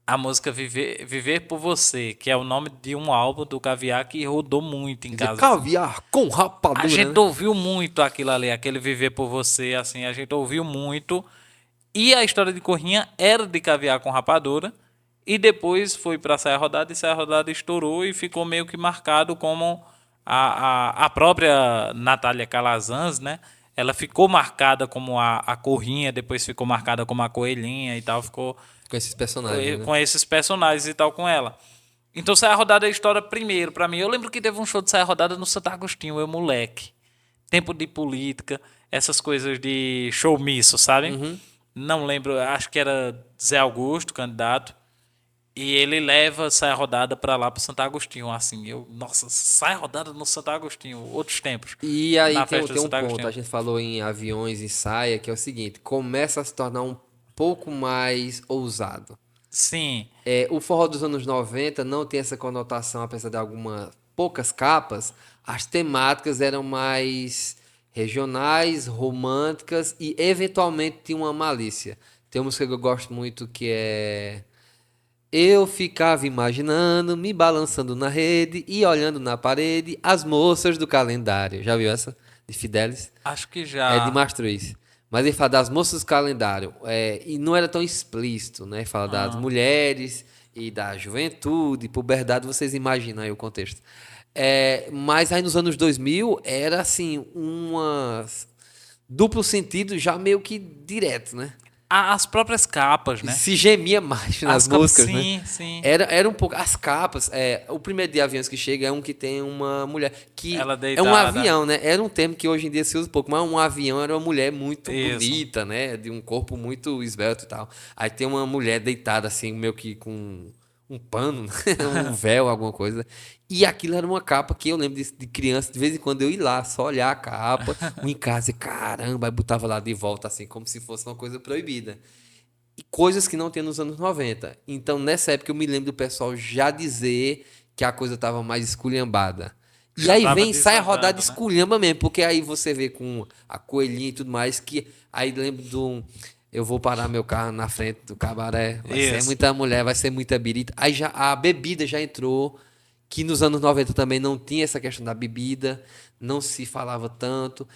A música Viver por Você, que é o nome de um álbum do Caviar que rodou muito em casa. Caviar com rapadura. A gente né? ouviu muito aquilo ali, aquele Viver por Você, assim, a gente ouviu muito. E a história de Corrinha era de Caviar com Rapadura. E depois foi pra Saia Rodada, e Saia Rodada estourou e ficou meio que marcado como a própria Natália Calazans, né? Ela ficou marcada como a Corrinha, depois ficou marcada como a Coelhinha e tal, ficou Com esses personagens. né? com esses personagens e tal com ela. Então Saia Rodada estoura primeiro pra mim. Eu lembro que teve um show de Saia Rodada no Santo Agostinho, eu moleque. Tempo de política, essas coisas de showmício, sabe? Não lembro, acho que era Zé Augusto, candidato. E ele leva Saia Rodada pra lá pro Santo Agostinho, assim. Nossa, Saia Rodada no Santo Agostinho, outros tempos. E aí Na tem festa do um Santo ponto, Agostinho. a gente falou em aviões e saia, que é o seguinte, começa a se tornar um pouco mais ousado. Sim. O forró dos anos 90 não tem essa conotação, apesar de algumas poucas capas, as temáticas eram mais regionais, românticas e eventualmente tinha uma malícia. Tem uma música que eu gosto muito que é... Eu ficava imaginando, me balançando na rede e olhando na parede as moças do calendário. Já viu essa? De Fidelis? Acho que já. É de Mastruz. Mas ele fala das moças do calendário. E não era tão explícito, né? Fala das mulheres e da juventude, puberdade, vocês imaginam aí o contexto. Mas aí nos anos 2000 era assim, duplo sentido já meio que direto, né? As próprias capas, né? Se gemia mais nas As capas, músicas, sim, né? sim. Era um pouco. As capas, o primeiro de aviões que chega é um que tem uma mulher. Que Ela é um deitada. avião, né? Era um termo que hoje em dia se usa pouco, mas um avião era uma mulher muito Isso. bonita, né? De um corpo muito esbelto e tal. Aí tem uma mulher deitada, assim, meio que com um pano, né? Um véu, alguma coisa. E aquilo era uma capa que eu lembro de criança, de vez em quando eu ia lá, só olhar a capa, em casa e caramba, aí botava lá de volta, assim, como se fosse uma coisa proibida. E coisas que não tem nos anos 90. Então, nessa época, eu me lembro do pessoal já dizer que a coisa estava mais esculhambada. E Já aí tava vem, sai a desandando, rodada né? esculhamba mesmo, porque aí você vê com a coelhinha e tudo mais, que aí lembro do... Eu vou parar meu carro na frente do cabaré, vai ser Isso. muita mulher, vai ser muita birita. Aí já, a bebida já entrou, que nos anos 90 também não tinha essa questão da bebida, não se falava tanto.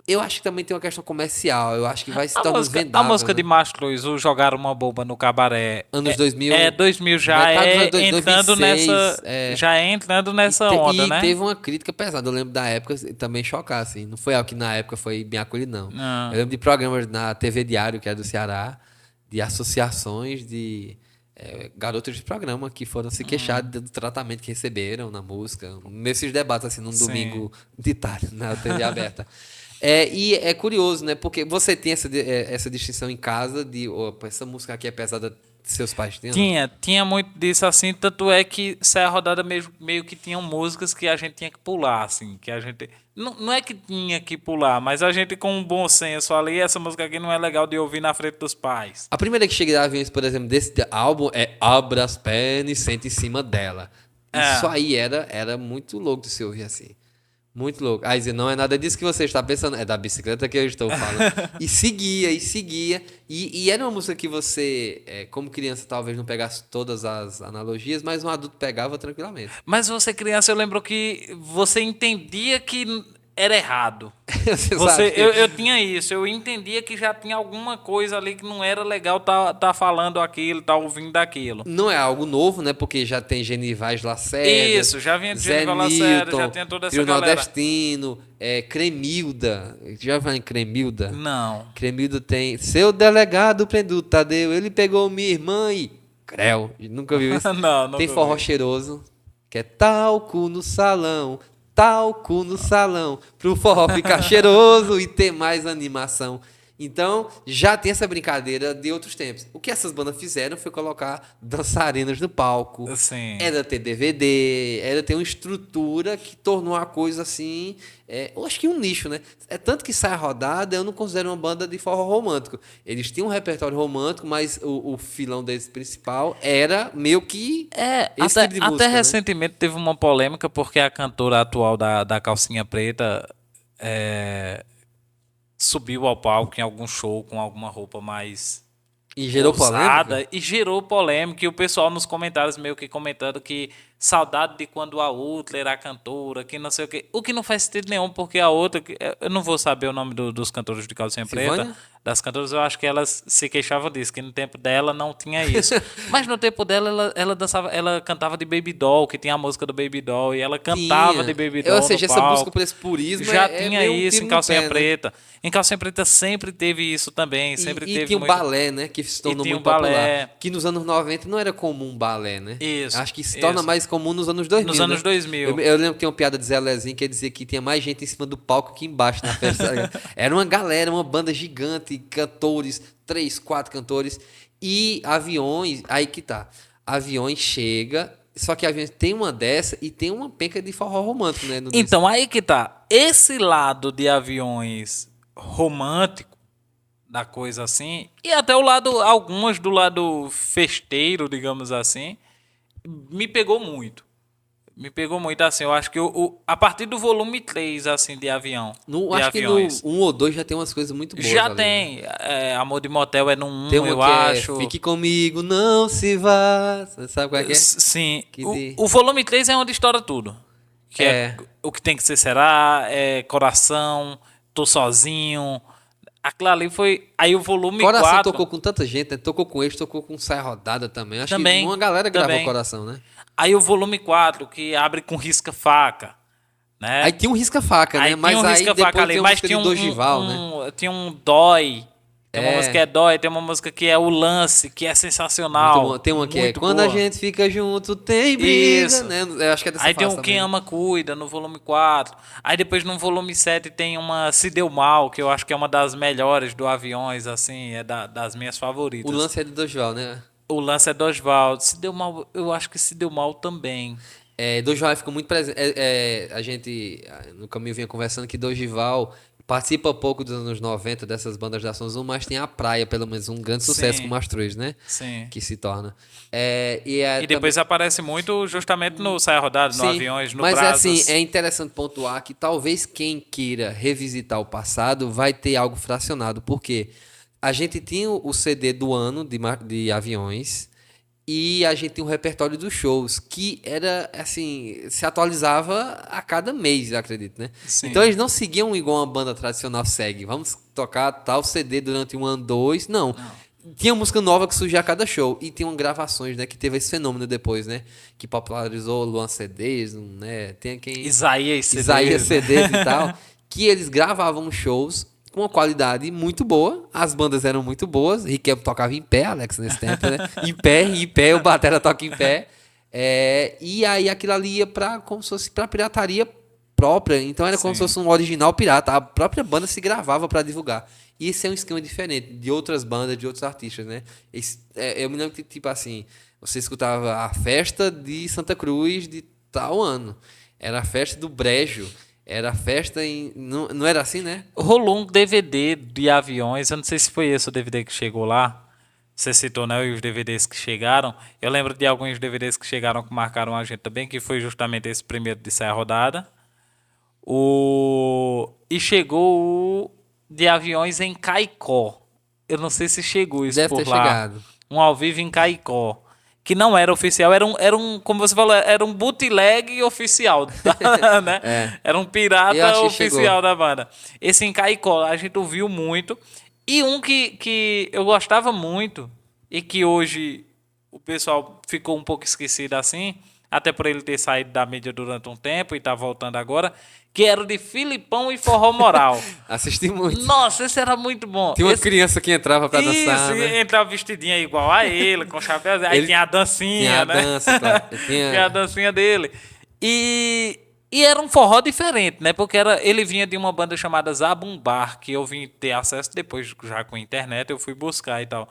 Eu acho que também tem uma questão comercial. Eu acho que vai se tornando A vendável. música né? de Márcio Luiz, o Jogaram uma Bomba no Cabaré. Anos 2000. 2000 já metade dos é anos entrando 2006, nessa. Já é entrando nessa E onda, né? teve uma crítica pesada. Eu lembro da época também chocar, assim. Não foi algo que na época foi bem acolhido, não. Não. Eu lembro de programas na TV Diário, que é do Ceará, de associações de garotas de programa que foram se queixar do tratamento que receberam na música. Nesses debates, assim, num Sim. domingo de tarde, na TV aberta. E é curioso, né? Porque você tem essa distinção em casa de opa, essa música aqui é pesada de seus pais tinham? Tinha muito disso assim, tanto é que Saia Rodada meio que tinham músicas que a gente tinha que pular, assim, que a gente... Não é que tinha que pular, mas a gente com um bom senso ali, essa música aqui não é legal de ouvir na frente dos pais. A primeira que chega de aviões, por exemplo, desse álbum é Abra as pernas e sente em cima dela. Isso aí era muito louco de se ouvir assim. Muito louco. Aí dizer, não é nada disso que você está pensando, é da bicicleta que eu estou falando. E seguia. E era uma música que você, como criança, talvez não pegasse todas as analogias, mas um adulto pegava tranquilamente. Mas você criança, eu lembro que você entendia que era errado. sabe que- Eu tinha isso, eu entendia que já tinha alguma coisa ali que não era legal tá falando aquilo, tá ouvindo aquilo. Não é algo novo, né? Porque já tem Genivaz Lacerda. Isso, já vinha de Zé Genival Lacerda, já Newton, tinha toda essa Trio galera. Nordestino, Cremilda. Já vai em Cremilda? Não. Cremilda tem. Seu delegado prendeu o Tadeu, ele pegou minha irmã e. Creu. Nunca viu isso? Não, Tem nunca forró vi. cheiroso, que é talco no salão, talco no salão, pro forró ficar cheiroso e ter mais animação. Então, já tem essa brincadeira de outros tempos. O que essas bandas fizeram foi colocar dançarinas no palco. Sim. Era ter DVD, era ter uma estrutura que tornou a coisa assim. Eu acho que um nicho, né? É tanto que Sai a Rodada, eu não considero uma banda de forró romântico. Eles tinham um repertório romântico, mas o filão deles principal era meio que esse tipo de música, Até né? recentemente teve uma polêmica porque a cantora atual da Calcinha Preta subiu ao palco em algum show com alguma roupa mais E gerou ousada polêmica. e gerou polêmica. E o pessoal nos comentários meio que comentando que saudade de quando a outra era a cantora, que não sei o quê. O que não faz sentido nenhum, porque a outra, eu não vou saber o nome dos cantores de Calcinha Preta, Silvânia? das cantoras, eu acho que elas se queixavam disso, que no tempo dela não tinha isso. Mas no tempo dela, ela dançava, ela cantava de Baby Doll, que tinha a música do Baby Doll, e ela cantava Tinha. de Baby Doll Ou seja, no essa palco. busca por esse purismo Já é tinha meio um isso tiro em no Calcinha pé, né? Preta. Em Calcinha Preta sempre teve isso também, sempre E teve tinha o muito... balé, né? Que se tornou tinha muito o balé. popular. Que nos anos 90 não era comum balé, né? Isso, Acho que se torna isso. mais comum nos anos 2000. Nos anos né? 2000. Eu lembro que tem uma piada de Zé Lezinho que dizia que tinha mais gente em cima do palco que embaixo na festa. tá ligado? Era uma galera, uma banda gigante, cantores, 3, 4 cantores. E Aviões, aí que tá. Aviões chega, só que Aviões tem uma dessa e tem uma penca de forró romântico, né? no disco. Então, aí que tá. Esse lado de Aviões romântico, da coisa assim, e até o lado, algumas do lado festeiro, digamos assim, me pegou muito. Me pegou muito, assim, eu acho que a partir do volume 3, assim, de Avião, de Acho que Aviões, no 1 ou 2 já tem umas coisas muito boas. já ali, né? tem. Amor de Motel é no 1, Tem uma eu que acho. Fique comigo, não se vá. Sabe qual é que é? Sim. Que O volume 3 é onde estoura tudo. Que É. o que tem que ser será, Coração, Tô Sozinho. Aquilo ali foi. Aí o volume Coração 4. tocou com tanta gente, né? Tocou com eles, tocou com Sai Rodada também. Acho Também, que uma galera gravou também. Coração, né? Aí o volume 4, que abre com risca-faca. Né? Aí tinha um risca-faca, né? Aí Mas tinha um aí risca-faca depois ali, tem mas música tinha de Dorival, né? tinha um Dói. Tem uma É. música que é Dói, tem uma música que é O Lance, que é sensacional. Muito bom. Tem uma que é muito Quando a boa. gente fica junto, tem briga, Isso. né? Eu acho que é dessa Aí tem fase um Quem também. Ama Cuida, no volume 4. Aí depois no volume 7 tem uma Se Deu Mal, que eu acho que é uma das melhores do Aviões, assim, é das minhas favoritas. O lance é de Dorival, né? O lance é do Oswaldo. Se Deu Mal, eu acho que Se Deu Mal também. Dorival ficou muito presente. A gente, no caminho, vinha conversando que Dorival participa pouco dos anos 90 dessas bandas da São Zoom, mas tem a praia, pelo menos, um grande sucesso Sim. com Mastruz, né? Sim. Que se torna. E depois aparece muito justamente no Saia Rodada, no Sim, Aviões, no mas Brasas. assim, é interessante pontuar que talvez quem queira revisitar o passado vai ter algo fracionado, porque a gente tinha o CD do ano de Aviões e a gente tinha um repertório dos shows que era, assim, se atualizava a cada mês, eu acredito, né? Sim. Então eles não seguiam igual uma banda tradicional segue. Vamos tocar tal CD durante um ano, dois. Não. Tinha música nova que surgia a cada show. E tinham gravações, né? Que teve esse fenômeno depois, né? Que popularizou Luan CDs, né? Tem quem... Isaías CDs. Isaías CDs e tal. Que eles gravavam shows com uma qualidade muito boa. As bandas eram muito boas. Riquelme tocava em pé, Alex, nesse tempo, né? Em pé, o batera toca em pé. E aí aquilo ali ia como se fosse pra pirataria própria. Então era como se fosse um original pirata. A própria banda se gravava pra divulgar. E esse é um esquema diferente de outras bandas, de outros artistas, né? Eu me lembro que, tipo assim, você escutava a festa de Santa Cruz de tal ano. Era a festa do Brejo. Era a festa em... Não era assim, né? Rolou um DVD de Aviões, eu não sei se foi esse o DVD que chegou lá. Você citou, né, os DVDs que chegaram. Eu lembro de alguns DVDs que chegaram que marcaram a gente também, que foi justamente esse primeiro de Saia Rodada. E chegou o de Aviões em Caicó. Eu não sei se chegou isso Deve por ter lá. chegado. Um ao vivo em Caicó. que não era oficial, era um, como você falou, era um bootleg oficial, né? Era um Eu pirata acho que oficial chegou. da banda. Esse Em Caicó, a gente ouviu muito. E um que eu gostava muito, e que hoje o pessoal ficou um pouco esquecido assim, até por ele ter saído da mídia durante um tempo e tá voltando agora, que era o de Filipão e Forró Moral. Assisti muito. Nossa, esse era muito bom. Tinha uma Esse- criança que entrava pra dançar, Isso, né? entrava vestidinha igual a ele, com chapéu. Aí Ele tinha a dancinha, tinha a né? dança, claro. Tinha a dancinha dele. E era um forró diferente, né? Porque ele vinha de uma banda chamada Zabumbar, que eu vim ter acesso depois, já com a internet, eu fui buscar e tal.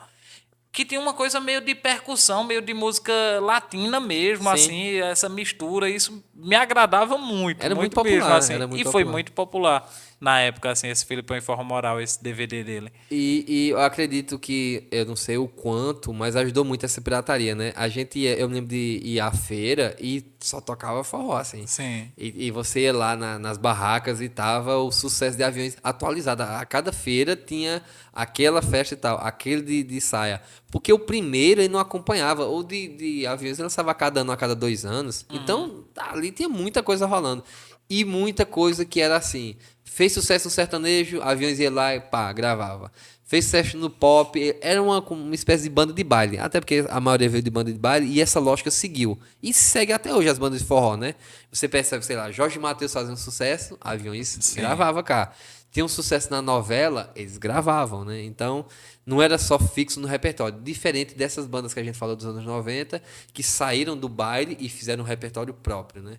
Que tinha uma coisa meio de percussão, meio de música latina mesmo, Sim. assim, essa mistura. Isso me agradava muito. Era muito mesmo, popular, assim. era muito E foi popular. muito popular na época, assim, esse Filipão e Forró Moral, esse DVD dele. E eu acredito que, eu não sei o quanto, mas ajudou muito essa pirataria, né? A gente ia, eu me lembro de ir à feira e só tocava forró, assim. Sim. E você ia lá nas barracas e tava o sucesso de Aviões atualizado. A cada feira tinha aquela festa e tal, aquele de saia. Porque o primeiro ele não acompanhava. O de Aviões ele lançava a cada ano, a cada 2 anos. Então, ali tinha muita coisa rolando. E muita coisa que era assim. Fez sucesso no sertanejo, Aviões ia lá e pá, gravava. Fez sucesso no pop, era uma espécie de banda de baile. Até porque a maioria veio de banda de baile e essa lógica seguiu. E segue até hoje as bandas de forró, né? Você percebe, sei lá, Jorge Mateus fazendo sucesso, Aviões gravava cá. Tinha um sucesso na novela, eles gravavam, né? Então, não era só fixo no repertório. Diferente dessas bandas que a gente falou dos anos 90, que saíram do baile e fizeram um repertório próprio, né?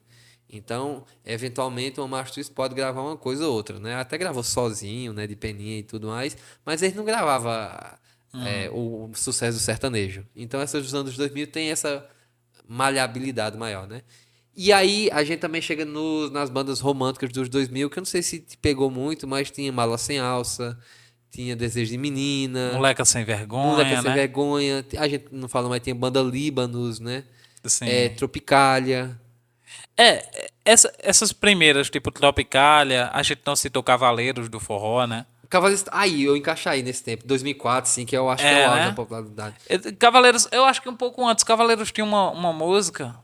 Então, eventualmente, uma Mastruz pode gravar uma coisa ou outra, né? Até gravou sozinho, né? De peninha e tudo mais, mas ele não gravava o sucesso do sertanejo. Então, essas dos anos 2000 tem essa maleabilidade maior, né? E aí, a gente também chega nas bandas românticas dos 2000, que eu não sei se te pegou muito, mas tinha Mala Sem Alça, tinha Desejo de Menina, Moleca Sem Vergonha, Moleque Sem né? Vergonha, a gente não fala, mas tinha banda Líbanos, né? Sim. Tropicália. Essas primeiras, tipo Tropicália, a gente não citou Cavaleiros do Forró, né? Cavaleiros. Aí, eu encaixei nesse tempo. 2004, sim, que eu acho que é o auge né? da popularidade. Cavaleiros, eu acho que um pouco antes, Cavaleiros tinha uma música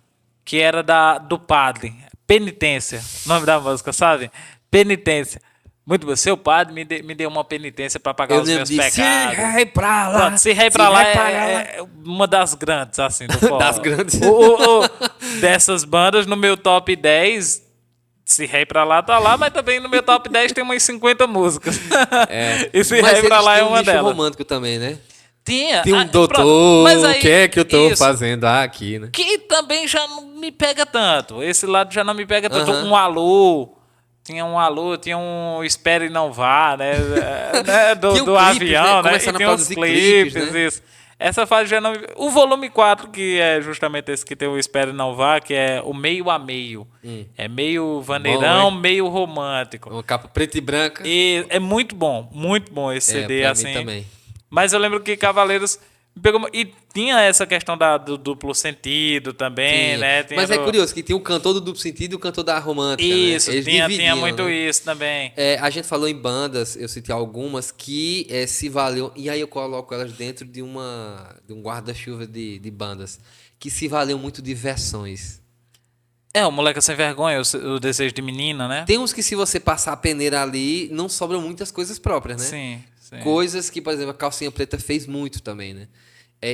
que era do padre, Penitência, o nome da música, sabe? Penitência. Muito bom. Seu padre me deu uma penitência para pagar Eu os lembro meus de Se pecados. Rei Pra Lá. Pronto, Se Rei Pra Lá Rei Pra Lá. é uma das grandes, assim, do forró. Das grandes. Dessas bandas, no meu top 10, Se Rei Pra Lá tá lá, mas também no meu top 10 tem umas 50 músicas. E Se Mas Rei Pra eles Lá é tinham um uma nicho delas. romântico também, né? Tinha. Tem um pronto. doutor, Mas aí- o que é que eu tô isso. fazendo aqui, né? Que também já não me pega tanto. Esse lado já não me pega tanto. Aham. Um alô. Tinha um alô, tinha um Espere e Não Vá, né? Do Tinha um do clipes, né? avião, né? Começaram E a tem uns produzir clipes, clipes, né? isso. Essa fase já não me... O volume 4, que é justamente esse que tem o Espere e Não Vá, que é o meio a meio. É meio vaneirão, Bom, meio romântico. Uma capa preta e branca. E é muito bom esse CD, pra assim. mim também. Mas eu lembro que Cavaleiros me pegou. E tinha essa questão do duplo sentido também, Tinha. né? Tinha Mas é curioso que tinha o cantor do duplo sentido e o cantor da romântica, Isso, né? Eles tinha dividiam, muito né? isso também. A gente falou em bandas, eu citei algumas que se valeu, e aí eu coloco elas dentro de um guarda-chuva de bandas, que se valeu muito de versões. O Moleca Sem Vergonha, o Desejo de Menina, né? Tem uns que se você passar a peneira ali, não sobram muitas coisas próprias, né? Sim. Coisas que, por exemplo, a Calcinha Preta fez muito também, né?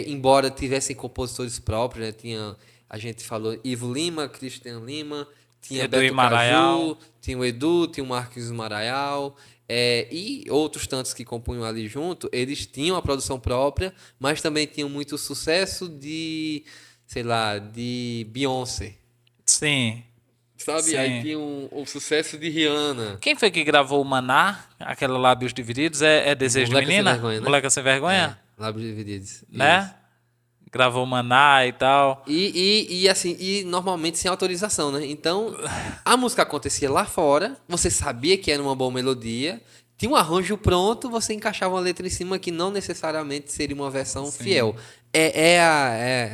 Embora tivessem compositores próprios, né? A gente falou Ivo Lima, Cristian Lima, tinha Edu e Beto Maraial. Caju, tinha o Edu, tinha o Marquinhos Maraial, e outros tantos que compunham ali junto, eles tinham a produção própria, mas também tinham muito sucesso de, sei lá, de Beyoncé, Sim. sabe? Sim. Aí tinha o sucesso de Rihanna. Quem foi que gravou o Maná? Aquela Lábios Divididos? É Desejo Moleca de Sem Menina? Vergonha, né? Moleca Sem Vergonha? Lábios Divididos. Né? Isso. Gravou o Maná e tal. E assim, e normalmente sem autorização, né? Então, a música acontecia lá fora, você sabia que era uma boa melodia, tinha um arranjo pronto, você encaixava uma letra em cima que não necessariamente seria uma versão fiel.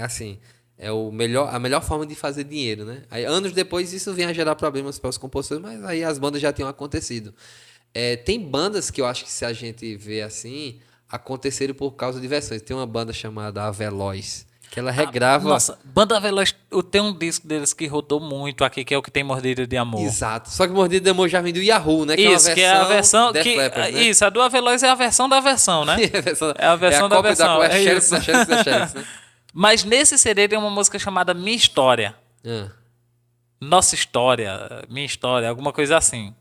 Assim, a melhor forma de fazer dinheiro, né? Aí, anos depois, isso vem a gerar problemas para os compositores, mas aí as bandas já tinham acontecido. Tem bandas que eu acho que se a gente vê assim, aconteceram por causa de versões. Tem uma banda chamada A Veloz, Que ela regrava. Nossa, Banda Veloz, tem um disco deles que rodou muito aqui, que é o que tem Mordida de Amor. Exato. Só que Mordida de Amor já vem do Yahoo, né? Isso, que é a versão. Def Leppard, né? Isso, a do Aveloz é a versão da versão, né? É a versão da cópia versão. É É a isso. Xerox da Xerox, né? Mas nesse CD tem uma música chamada Minha História. Ah. Nossa História, Minha História, alguma coisa assim.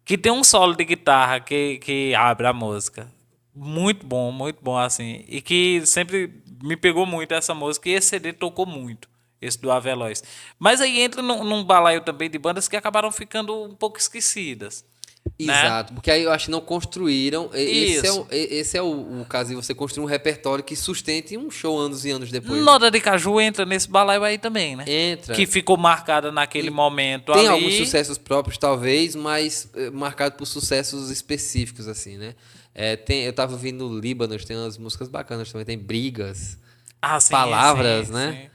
Que tem um solo de guitarra que abre a música. Muito bom, assim. E que sempre me pegou muito essa música. E esse CD tocou muito, esse do Aveloz. Mas aí entra num balaio também de bandas que acabaram ficando um pouco esquecidas. Né? Exato, porque aí eu acho que não construíram. Isso. Esse é o caso de você construir um repertório que sustente um show anos e anos depois. Noda de Caju entra nesse balaio aí também, né? Entra. Que ficou marcada naquele momento Tem ali. alguns sucessos próprios, talvez, mas marcado por sucessos específicos, assim, né? Eu tava ouvindo no Líbano, tem umas músicas bacanas também, tem Brigas, Ah, sim, Palavras, sim, né? sim.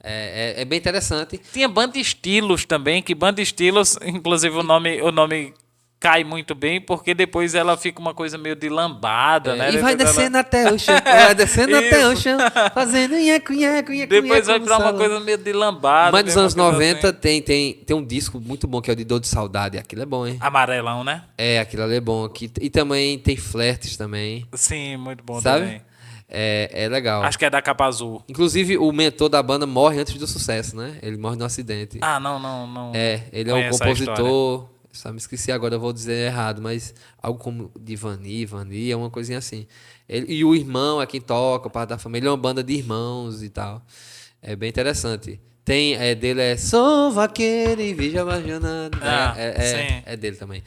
É bem interessante. Tinha Banda Estilos também, que Banda Estilos, inclusive o nome cai muito bem, porque depois ela fica uma coisa meio de lambada, né? E vai Depois descendo até o chão, vai descendo até o Isso. chão, fazendo nheco, nheco, nheco, Depois vai nheco pra no uma salão. coisa meio de lambada. Mas nos tem uma anos coisa 90 assim. tem um disco muito bom que é o de Dor de Saudade. Aquilo é bom, hein? Amarelão, né? Aquilo ali é bom. E também tem Flertes também, Sim, muito bom sabe? também. É legal. Acho que é da Capa Azul. Inclusive, o mentor da banda morre antes do sucesso, né? Ele morre num acidente. Ah, não. Ele é um conheço a história. compositor. Só me esqueci agora, eu vou dizer errado, mas algo como Divani, é uma coisinha assim. E o irmão é quem toca, parte da família. É uma banda de irmãos e tal. É bem interessante. Dele Sou vaqueiro e veja a jornada. Sim. É dele também.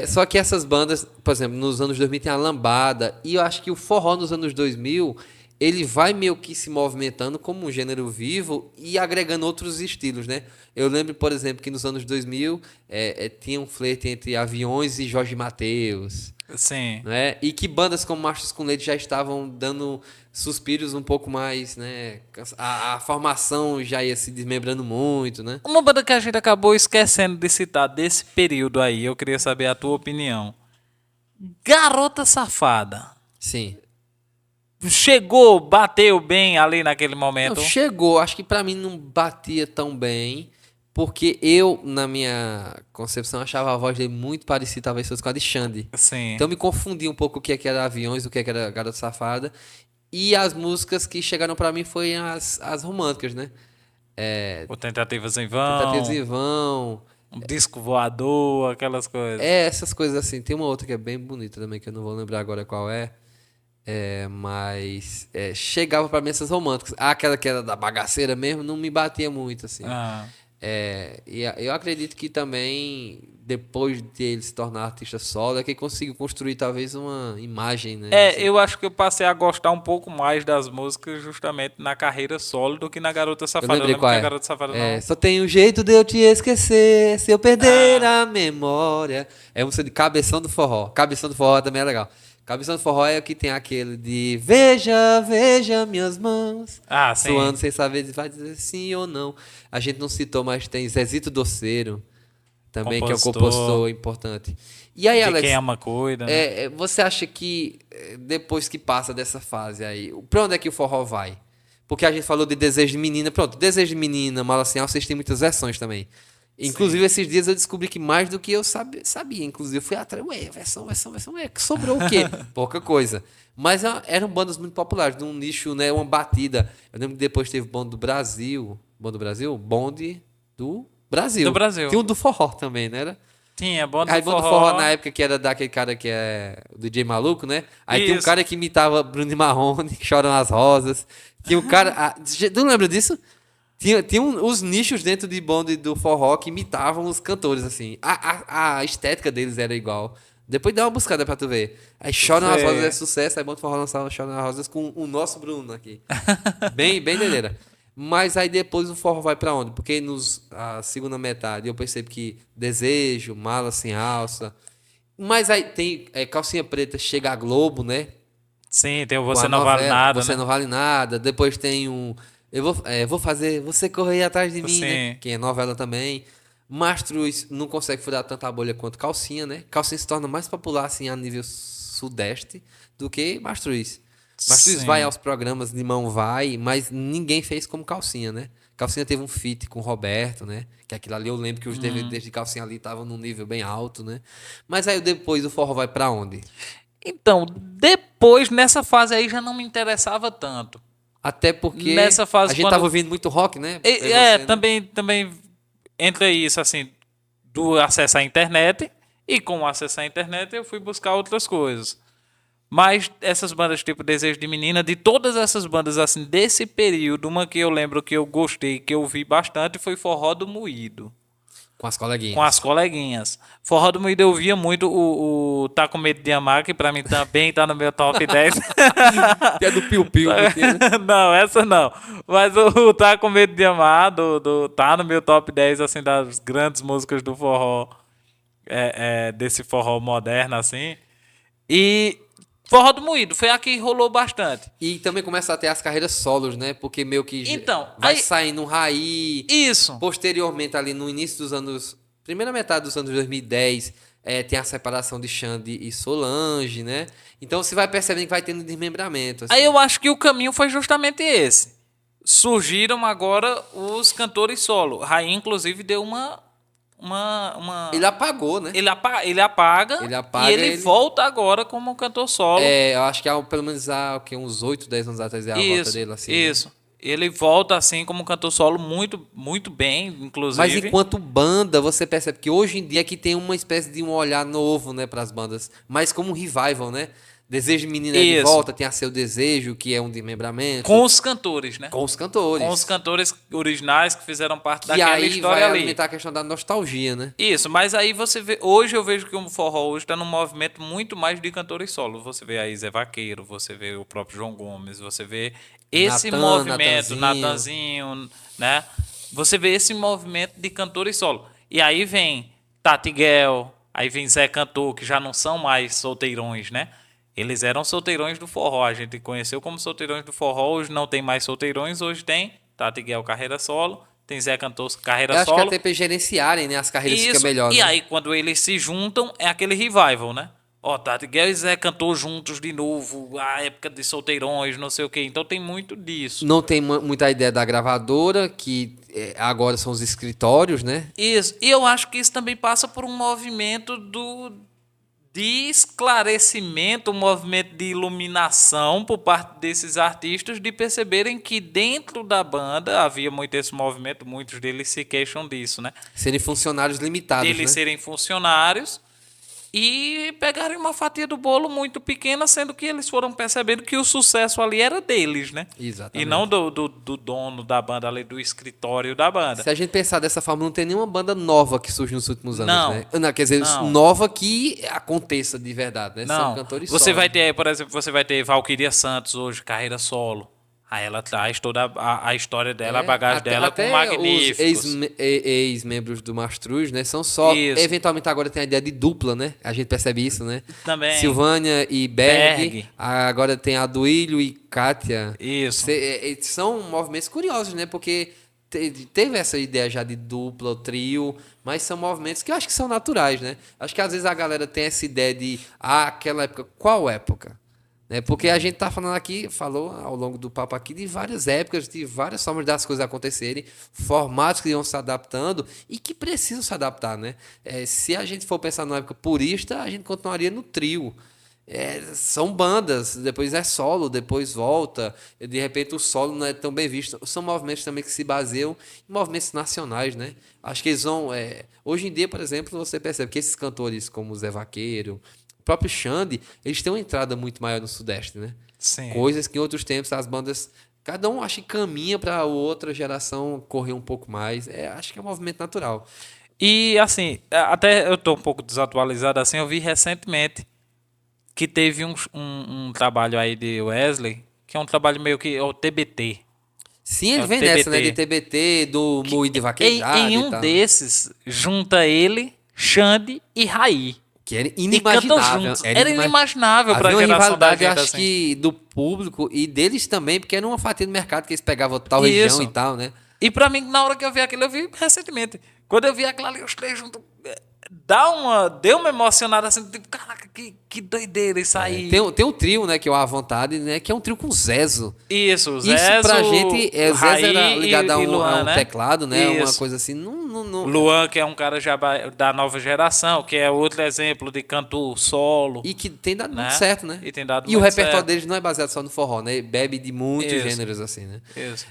Só que essas bandas, por exemplo, nos anos 2000 tem a lambada. E eu acho que o forró nos anos 2000, ele vai meio que se movimentando como um gênero vivo e agregando outros estilos, né? Eu lembro, por exemplo, que nos anos 2000 tinha um flerte entre Aviões e Jorge Mateus, Sim. né? E que bandas como Machos com Leite já estavam dando suspiros um pouco mais, né? A formação já ia se desmembrando muito, né? Uma banda que a gente acabou esquecendo de citar desse período aí, eu queria saber a tua opinião. Garota Safada. Sim. Chegou, bateu bem ali naquele momento. Não, chegou, acho que pra mim não batia tão bem, porque eu, na minha concepção, achava a voz dele muito parecida, talvez fosse com a de Xande. Sim. Então me confundi um pouco o que é que era Aviões, o que é que era Garota Safada. E as músicas que chegaram pra mim foram as românticas, né? O Tentativas em Vão, Tentativas em Vão. um Disco Voador, aquelas coisas. Essas coisas assim. Tem uma outra que é bem bonita também, que eu não vou lembrar agora qual é. Mas chegava pra mim essas românticas. Aquela que era da bagaceira mesmo, não me batia muito, assim. Ah. E eu acredito que também, depois de ele se tornar artista solo, é que ele conseguiu construir talvez uma imagem, né? Assim. Eu acho que eu passei a gostar um pouco mais das músicas justamente na carreira solo do que na Garota Eu Safada. lembrei lembro qual que é. a Garota Safada não. Só tem um jeito de eu te esquecer, se eu perder a memória. É música de Cabeção do Forró. Cabeção do Forró também é legal. Cabeção do Forró é o que tem aquele de Veja, veja minhas mãos. Ah, sim. Suando sem saber se vai dizer sim ou não. A gente não citou, mas tem Zezito Doceiro, também, que é um compositor importante. E aí, De Alex, quem ama cuida, né? você acha que depois que passa dessa fase aí, pra onde é que o forró vai? Porque a gente falou de Desejo de Menina. Pronto, Desejo de Menina, Mala Sem Alça, vocês têm muitas versões também. Inclusive, esses dias eu descobri que mais do que eu sabia. Inclusive, eu fui atrás, versão, sobrou o quê? Pouca coisa. Mas eram bandas muito populares, de um nicho, né, uma batida. Eu lembro que depois teve Bonde do Brasil. Bonde do Brasil? Bonde do Brasil. Do Brasil. Tinha um do forró também, né? Tinha, banda Aí do Bonde do forró. Forró na época que era daquele cara que é o DJ Maluco, né? Aí tinha um Isso. cara que imitava Bruno e Marrone, que choram as rosas. Tinha um cara... Tu não lembra disso? Tinha os nichos dentro de bonde do forró que imitavam os cantores, assim. A estética deles era igual. Depois dá uma buscada pra tu ver. Aí Choram as Sei. Rosas é sucesso, aí Bonde do Forró lançava Choram as Rosas com o nosso Bruno aqui. bem doideira. Mas aí depois o forró vai pra onde? Porque a segunda metade eu percebo que Desejo, Mala Sem Alça. Mas aí tem Calcinha Preta, chega a Globo, né? Sim, tem o Com Você a Não Vale novela, Nada, Você né? Não Vale Nada. Depois tem vou fazer você correr atrás de mim, né? Sim. Que é novela também. Mastruz não consegue furar tanta bolha quanto Calcinha, né? Calcinha se torna mais popular assim a nível sudeste do que Mastruz. Mastruz Sim. vai aos programas, Limão vai, mas ninguém fez como Calcinha, né? Calcinha teve um feat com o Roberto, né? Que aquilo ali eu lembro que os DVDs de Calcinha ali estavam num nível bem alto, né? Mas aí depois o forró vai pra onde? Então, depois, nessa fase aí, já não me interessava tanto. Até porque Nessa fase, a gente quando- tava ouvindo muito rock, né? Eu e você, né? também entra isso, assim, do acesso à internet, e com o acesso à internet eu fui buscar outras coisas. Mas essas bandas tipo Desejo de Menina, de todas essas bandas, assim, desse período, uma que eu lembro que eu gostei, que eu ouvi bastante, foi Forró do Moído. Com as coleguinhas. Com as coleguinhas. Forró do Moído eu via muito o Tá Com Medo de Amar, que pra mim também tá no meu top 10. Que é do Piu Piu. porque, né? Não, essa não. Mas o Tá Com Medo de Amar tá no meu top 10, assim, das grandes músicas do forró, desse forró moderno, assim. E Forró do Moído foi a que rolou bastante. E também começa a ter as carreiras solos, né? Porque meio que Então, vai aí- saindo um Raí. Isso. Posteriormente, ali no início dos anos... Primeira metade dos anos 2010, tem a separação de Xande e Solange, né? Então você vai percebendo que vai tendo desmembramento. assim. Aí eu acho que o caminho foi justamente esse. Surgiram agora os cantores solo. Raí, inclusive, deu uma... Ele apagou, né? Ele apaga Ele apaga, e ele ele- volta agora como cantor solo. Eu acho que há pelo menos uns 8, 10 anos atrás é a volta dele, assim. né? Isso. Ele volta assim como cantor solo muito, muito bem, inclusive. Mas enquanto banda, você percebe que hoje em dia é que tem uma espécie de um olhar novo, né, para as bandas, mas como um revival, né? Desejo de Menina é de Isso. volta, tem a Seu Desejo, que é um desmembramento. Com os cantores, né? Com os cantores. Com os cantores originais que fizeram parte E daquela aí história vai ali. alimentar a questão da nostalgia, né? Isso, mas aí você vê. Hoje eu vejo que o forró hoje está num movimento muito mais de cantores solo. Você vê aí Zé Vaqueiro, você vê o próprio João Gomes, você vê esse Natan, movimento, Natanzinho. Natanzinho, né? Você vê esse movimento de cantores solo. E aí vem Tati Guel, aí vem Zé Cantor, que já não são mais solteirões, né? Eles eram solteirões do forró. A gente conheceu como solteirões do forró. Hoje não tem mais solteirões. Hoje tem Tati Guel, carreira solo. Tem Zé Cantor, carreira Eu acho solo. que até pra gerenciarem, né, as carreiras fica Isso. melhor. E né? aí, quando eles se juntam, é aquele revival, né? Ó, Tati Guel e Zé Cantor juntos de novo. A época de solteirões, não sei o quê. Então tem muito disso. Não tem muita ideia da gravadora, que agora são os escritórios, né? Isso. E eu acho que isso também passa por um movimento de esclarecimento, um movimento de iluminação por parte desses artistas, de perceberem que dentro da banda havia muito esse movimento, muitos deles se queixam disso, né? Serem funcionários limitados, Deles né? serem funcionários e pegarem uma fatia do bolo muito pequena, sendo que eles foram percebendo que o sucesso ali era deles, né? Exatamente. E não do dono da banda ali, do escritório da banda. Se a gente pensar dessa forma, não tem nenhuma banda nova que surge nos últimos anos, Não. né? Não, quer dizer, Não. nova que aconteça de verdade, né? São Não, cantores você solo. vai ter, por exemplo, você vai ter Valquíria Santos hoje, carreira solo. Aí ela traz toda a história dela, a bagagem dela até com magníficos. Os ex-membros do Mastruz, né? São só. Isso. Eventualmente agora tem a ideia de dupla, né? A gente percebe isso, né? Também. Silvânia e Berg. Berg. Agora tem a Duílio e Kátia. Isso. São movimentos curiosos, né? Porque teve essa ideia já de dupla, ou trio, mas são movimentos que eu acho que são naturais, né? Acho que às vezes a galera tem essa ideia de aquela época. Qual época? Né? Porque a gente tá falando aqui, falou ao longo do papo aqui de várias épocas, de várias formas das coisas acontecerem, formatos que iam se adaptando e que precisam se adaptar, né? Se a gente for pensar numa época purista, a gente continuaria no trio. São bandas, depois é solo, depois volta, de repente o solo não é tão bem visto. São movimentos também que se baseiam em movimentos nacionais, né? Acho que eles vão... Hoje em dia, por exemplo, você percebe que esses cantores como o Zé Vaqueiro, o próprio Xande, eles têm uma entrada muito maior no Sudeste, né? Sim. Coisas que em outros tempos as bandas... Cada um acho que caminha para a outra geração correr um pouco mais. Acho que é um movimento natural. E assim, até eu tô um pouco desatualizado assim, eu vi recentemente que teve um trabalho aí de Wesley, que é um trabalho meio que o TBT. Sim, ele É o vem nessa, né? TBT. De TBT, do Moído de Vaquejada Em e um tal. desses, junta ele, Xande e Raí. Que era E cantam inimaginável. juntos. Era inimaginável pra Havia uma geração da rivalidade, gente, acho assim. que do público e deles também, porque era uma fatia do mercado que eles pegavam tal Isso. região e tal, né? E pra mim, na hora que eu vi aquilo, eu vi recentemente. Quando eu vi aquilo ali, os três juntos, deu uma emocionada assim, tipo, caraca, que que doideira isso aí. Tem um trio, né, que é o À Vontade, né, que é um trio com Zezo. Isso, o Isso Zezo, pra gente, Zezo Raí era ligado a e Luan, a um né? teclado, né, uma Isso. coisa assim. Não. Luan, que é um cara já da nova geração, que é outro exemplo de cantor solo. E que tem dado né? muito certo, né? E tem dado o muito repertório certo. deles não é baseado só no forró, né? Bebe de muitos Isso. gêneros, assim, né? Isso.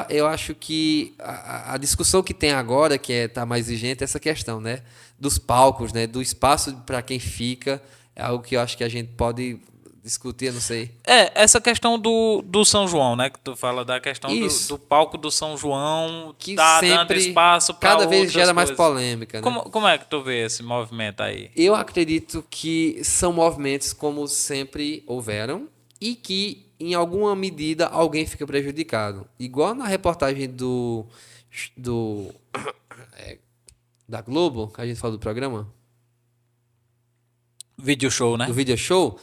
Eu acho que a discussão que tem agora, que tá mais vigente, é essa questão, né? Dos palcos, né? Do espaço para quem fica. É algo que eu acho que a gente pode discutir, eu não sei. Essa questão do São João, né? Que tu fala da questão Isso. do palco do São João, Que tá dando sempre, espaço para cada vez outras gera mais coisas. polêmica, né? Como é que tu vê esse movimento aí? Eu acredito que são movimentos como sempre houveram e que, em alguma medida, alguém fica prejudicado. Igual na reportagem da Globo, que a gente falou do programa, Video show, né? do video show,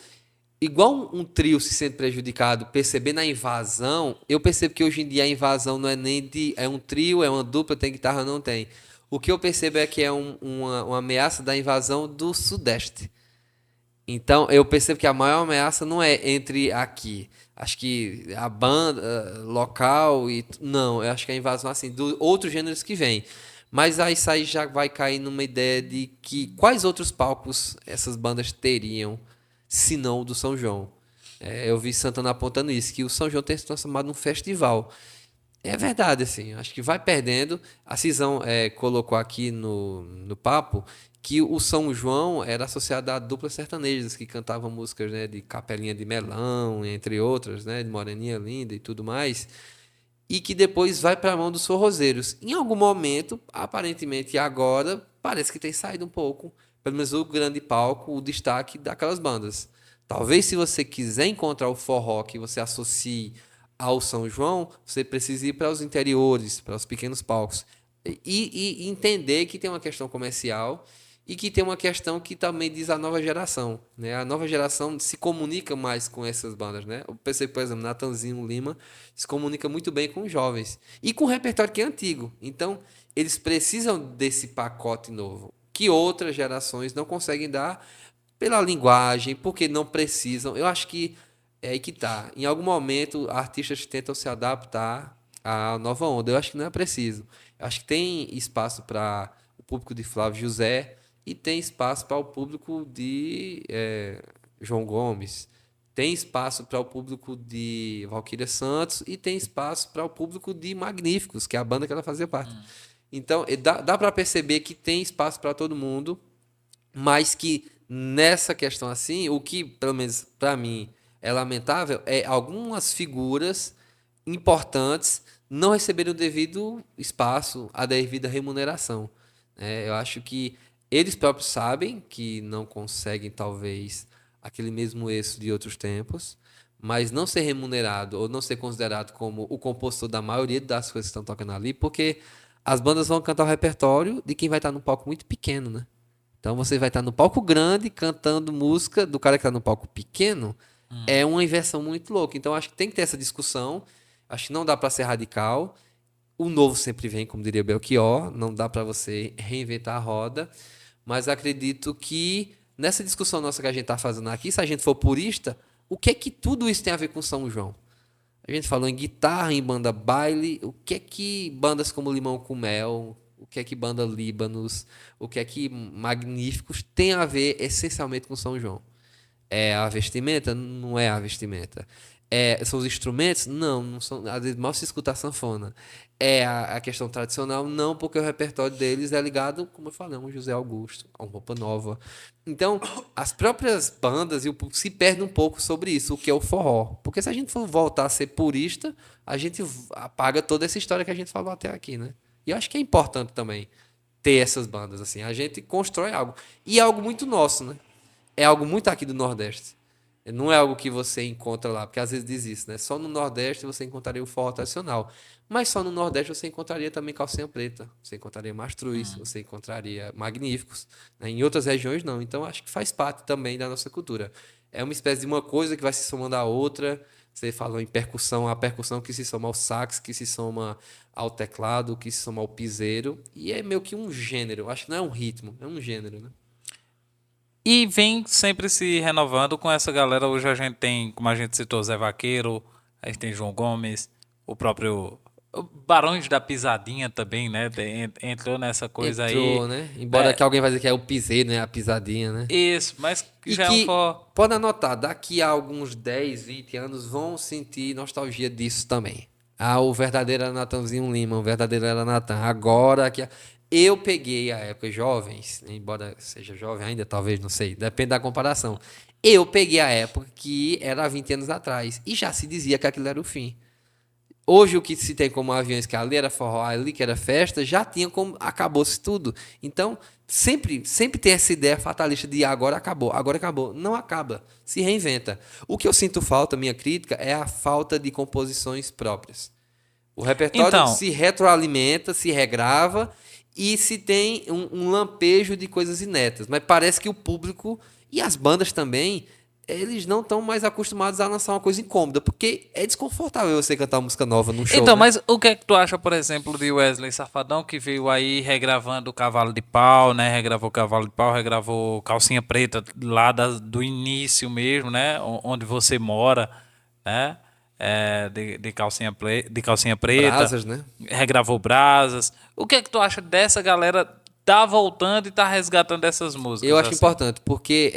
igual um trio se sente prejudicado percebendo a invasão, eu percebo que hoje em dia a invasão não é nem é um trio, é uma dupla, tem guitarra, não tem. O que eu percebo é que é uma ameaça da invasão do Sudeste. Então, eu percebo que a maior ameaça não é entre aqui. Acho que a banda local e... Não, eu acho que a invasão, assim, dos outros gêneros que vêm. Mas aí isso aí já vai cair numa ideia de que quais outros palcos essas bandas teriam, se não o do São João. Eu vi Santana apontando isso, que o São João tem se transformado num festival. É verdade, assim, acho que vai perdendo. A Cisão colocou aqui no papo que o São João era associado a duplas sertanejas que cantavam músicas, né, de Capelinha de Melão, entre outras, né, de Moreninha Linda e tudo mais, e que depois vai para a mão dos forrozeiros. Em algum momento, aparentemente agora, parece que tem saído um pouco, pelo menos o grande palco, o destaque daquelas bandas. Talvez se você quiser encontrar o forró que você associe ao São João, você precisa ir para os interiores, para os pequenos palcos. E entender que tem uma questão comercial e que tem uma questão que também diz a nova geração. Né? A nova geração se comunica mais com essas bandas. Né? Eu percebo, por exemplo, Natanzinho Lima se comunica muito bem com os jovens. E com o repertório que é antigo. Então, eles precisam desse pacote novo, que outras gerações não conseguem dar pela linguagem, porque não precisam. Eu acho que é aí que tá. Em algum momento, artistas tentam se adaptar à nova onda. Eu acho que não é preciso. Eu acho que tem espaço para o público de Flávio José e tem espaço para o público de João Gomes. Tem espaço para o público de Valquíria Santos e tem espaço para o público de Magníficos, que é a banda que ela fazia parte. Então, dá para perceber que tem espaço para todo mundo, mas que nessa questão assim, o que, pelo menos para mim, é lamentável é algumas figuras importantes não receberem o devido espaço, a devida remuneração. Eu acho que eles próprios sabem que não conseguem, talvez, aquele mesmo êxito de outros tempos, mas não ser remunerado ou não ser considerado como o compositor da maioria das coisas que estão tocando ali, porque as bandas vão cantar o repertório de quem vai estar num palco muito pequeno, né? Então você vai estar no palco grande cantando música do cara que está no palco pequeno. É uma inversão muito louca. Então acho que tem que ter essa discussão. Acho que não dá para ser radical. O novo sempre vem, como diria Belchior. Não dá para você reinventar a roda. Mas acredito que nessa discussão nossa que a gente está fazendo aqui, se a gente for purista, o que é que tudo isso tem a ver com São João? A gente falou em guitarra, em banda baile. O que é que bandas como Limão com Mel, o que é que banda Líbanos, o que é que Magníficos tem a ver essencialmente com São João? É a vestimenta? Não é a vestimenta. São os instrumentos? Não são. Às vezes mal se escuta a sanfona. É a questão tradicional? Não, porque o repertório deles é ligado, como eu falei, a um José Augusto, a uma Roupa Nova. Então, as próprias bandas e o público se perdem um pouco sobre isso, o que é o forró. Porque se a gente for voltar a ser purista, a gente apaga toda essa história que a gente falou até aqui, né? E eu acho que é importante também ter essas bandas, assim. A gente constrói algo. E é algo muito nosso, né? É algo muito aqui do Nordeste. Não é algo que você encontra lá, porque às vezes diz isso, né? Só no Nordeste você encontraria o forró tradicional. Mas só no Nordeste você encontraria também calcinha preta, você encontraria mastruz, você encontraria magníficos. Né? Em outras regiões não. Então acho que faz parte também da nossa cultura. É uma espécie de uma coisa que vai se somando à outra. Você falou em percussão, a percussão que se soma ao sax, que se soma ao teclado, que se soma ao piseiro. E é meio que um gênero. Acho que não é um ritmo, é um gênero, né? E vem sempre se renovando com essa galera. Hoje a gente tem, como a gente citou, Zé Vaqueiro, a gente tem João Gomes, o próprio Barões da Pisadinha também, né? Entrou nessa coisa Entrou, aí. né? Embora que alguém vai dizer que é o piseiro, né? A pisadinha, né? Isso, mas E já é que, um forró. pode anotar, daqui a alguns 10, 20 anos vão sentir nostalgia disso também. Ah, o verdadeiro era Natanzinho Lima, o verdadeiro era Natan. Agora que eu peguei a época jovens, embora seja jovem ainda, talvez, não sei, depende da comparação. Eu peguei a época que era há 20 anos atrás e já se dizia que aquilo era o fim. Hoje o que se tem como aviões que ali era forró, ali que era festa, já tinha como acabou-se tudo. Então, sempre tem essa ideia fatalista de agora acabou. Não acaba, se reinventa. O que eu sinto falta, minha crítica, é a falta de composições próprias. O repertório Então, se retroalimenta, se regrava e se tem um lampejo de coisas inéditas. Mas parece que o público e as bandas também, eles não estão mais acostumados a lançar uma coisa incômoda, porque é desconfortável você cantar uma música nova num show. então, né? mas o que é que tu acha, por exemplo, de Wesley Safadão, que veio aí regravando o Cavalo de Pau, né? Regravou Cavalo de Pau, regravou Calcinha Preta lá do início mesmo, né? Onde você mora, né? De calcinha preta. Brasas, né? Regravou Brasas. O que é que tu acha dessa galera tá voltando e tá resgatando essas músicas? Eu acho assim? importante, porque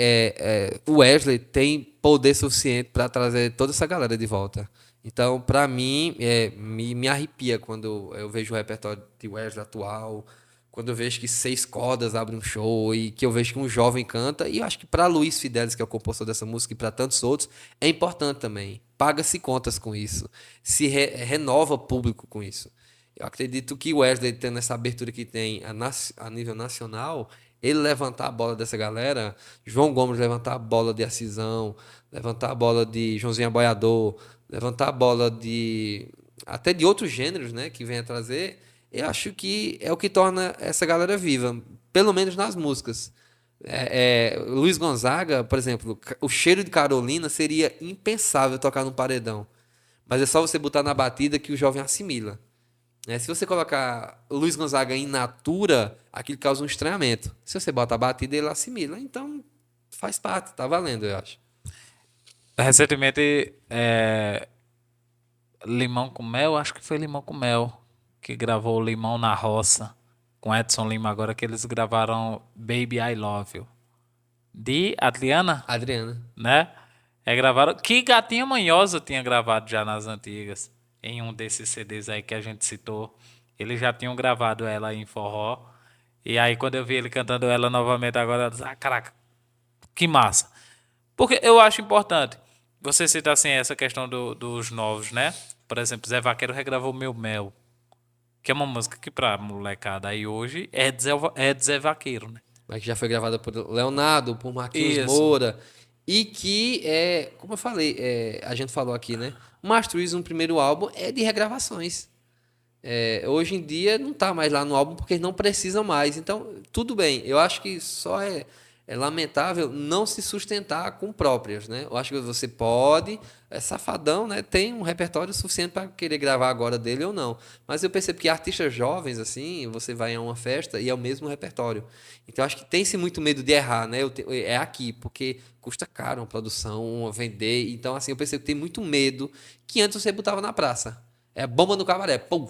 o Wesley tem poder suficiente para trazer toda essa galera de volta. Então, para mim, me arrepia quando eu vejo o repertório de Wesley atual, quando eu vejo que 6 cordas abrem um show e que eu vejo que um jovem canta. E eu acho que para Luiz Fidelis, que é o compositor dessa música, e para tantos outros, é importante também. Paga-se contas com isso. Se renova público com isso. Eu acredito que o Wesley, tendo essa abertura que tem a nível nacional, ele levantar a bola dessa galera, João Gomes levantar a bola de Acisão, levantar a bola de Joãozinho Aboiador, levantar a bola até de outros gêneros, né, que vem a trazer, eu acho que é o que torna essa galera viva, pelo menos nas músicas. Luiz Gonzaga, por exemplo, o Cheiro de Carolina seria impensável tocar num paredão, mas é só você botar na batida que o jovem assimila. Se você colocar Luiz Gonzaga in natura, aquilo causa um estranhamento. Se você bota a batida, ele assimila. Então, faz parte, tá valendo, eu acho. Recentemente, Limão com Mel, acho que foi Limão com Mel, que gravou Limão na Roça, com Edson Lima agora, que eles gravaram Baby I Love You. De Adriana, né? Gravaram. Que Gatinha Manhosa tinha gravado já nas antigas. Em um desses CDs aí que a gente citou. Eles já tinham gravado ela em forró. E aí quando eu vi ele cantando ela novamente agora, eu disse, caraca, que massa. Porque eu acho importante. Você cita assim essa questão dos novos, né? Por exemplo, Zé Vaqueiro regravou Meu Mel. Que é uma música que pra molecada aí hoje é de Zé Vaqueiro, né? Mas que já foi gravada por Leonardo, por Marquinhos Isso. Moura. E que, como eu falei, a gente falou aqui, né? O Mastruz, no primeiro álbum, é de regravações. Hoje em dia não tá mais lá no álbum porque eles não precisam mais. Então, tudo bem. Eu acho que só é lamentável não se sustentar com próprias, né? Eu acho que você pode... Safadão, né? Tem um repertório suficiente para querer gravar agora dele ou não. Mas eu percebo que artistas jovens, assim, você vai a uma festa e é o mesmo repertório. Então, eu acho que tem-se muito medo de errar, né? É aqui, porque custa caro uma produção, uma vender. Então, assim, eu percebo que tem muito medo que antes você botava na praça. É bomba no cabaré, pum!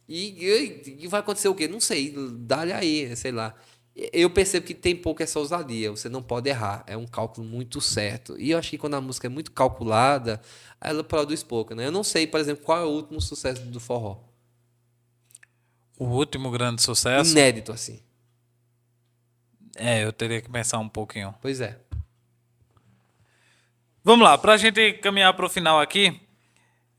E vai acontecer o quê? Não sei, dá-lhe aí, sei lá. Eu percebo que tem pouco essa ousadia, você não pode errar, é um cálculo muito certo. E eu acho que quando a música é muito calculada, ela produz pouco, né? Eu não sei, por exemplo, qual é o último sucesso do forró. O último grande sucesso... Inédito, assim. Eu teria que pensar um pouquinho. Pois é. Vamos lá, pra gente caminhar pro final aqui,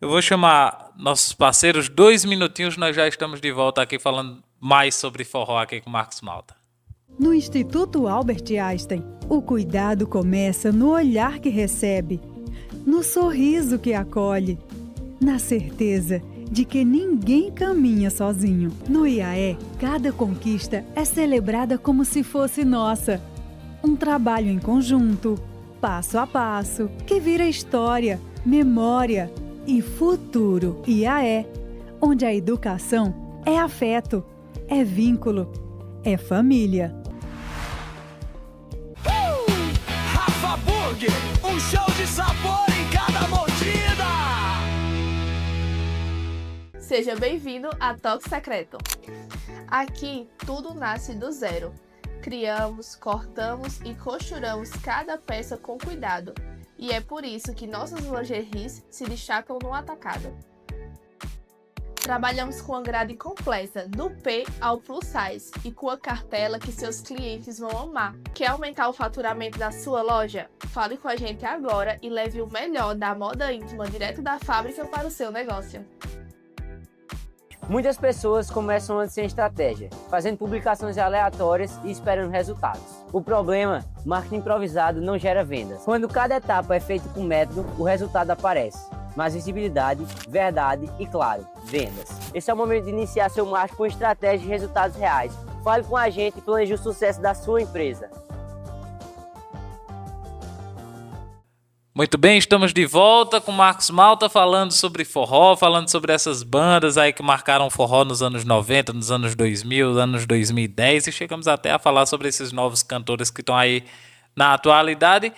eu vou chamar nossos parceiros, 2 minutinhos, nós já estamos de volta aqui falando mais sobre forró aqui com o Marcos Malta. No Instituto Albert Einstein, o cuidado começa no olhar que recebe, no sorriso que acolhe, na certeza de que ninguém caminha sozinho. No IAE, cada conquista é celebrada como se fosse nossa. Um trabalho em conjunto, passo a passo, que vira história, memória e futuro. IAE, onde a educação é afeto, é vínculo, é família. hambúrguer, um show de sabor em cada mordida. Seja bem-vindo a Toque Secreto. Aqui tudo nasce do zero. Criamos, cortamos e costuramos cada peça com cuidado. E é por isso que nossas lingeries se destacam no atacado. Trabalhamos com uma grade completa, do P ao plus size, e com a cartela que seus clientes vão amar. Quer aumentar o faturamento da sua loja? Fale com a gente agora e leve o melhor da moda íntima direto da fábrica para o seu negócio. Muitas pessoas começam antes sem estratégia, fazendo publicações aleatórias e esperando resultados. O problema, marketing improvisado não gera vendas. Quando cada etapa é feita com método, o resultado aparece. Mais visibilidade, verdade e, claro, vendas. Esse é o momento de iniciar seu marketing com estratégia e resultados reais. Fale com a gente e planeje o sucesso da sua empresa. Muito bem, estamos de volta com o Marcos Malta falando sobre forró, falando sobre essas bandas aí que marcaram forró nos anos 90, nos anos 2000, nos anos 2010 e chegamos até a falar sobre esses novos cantores que estão aí na atualidade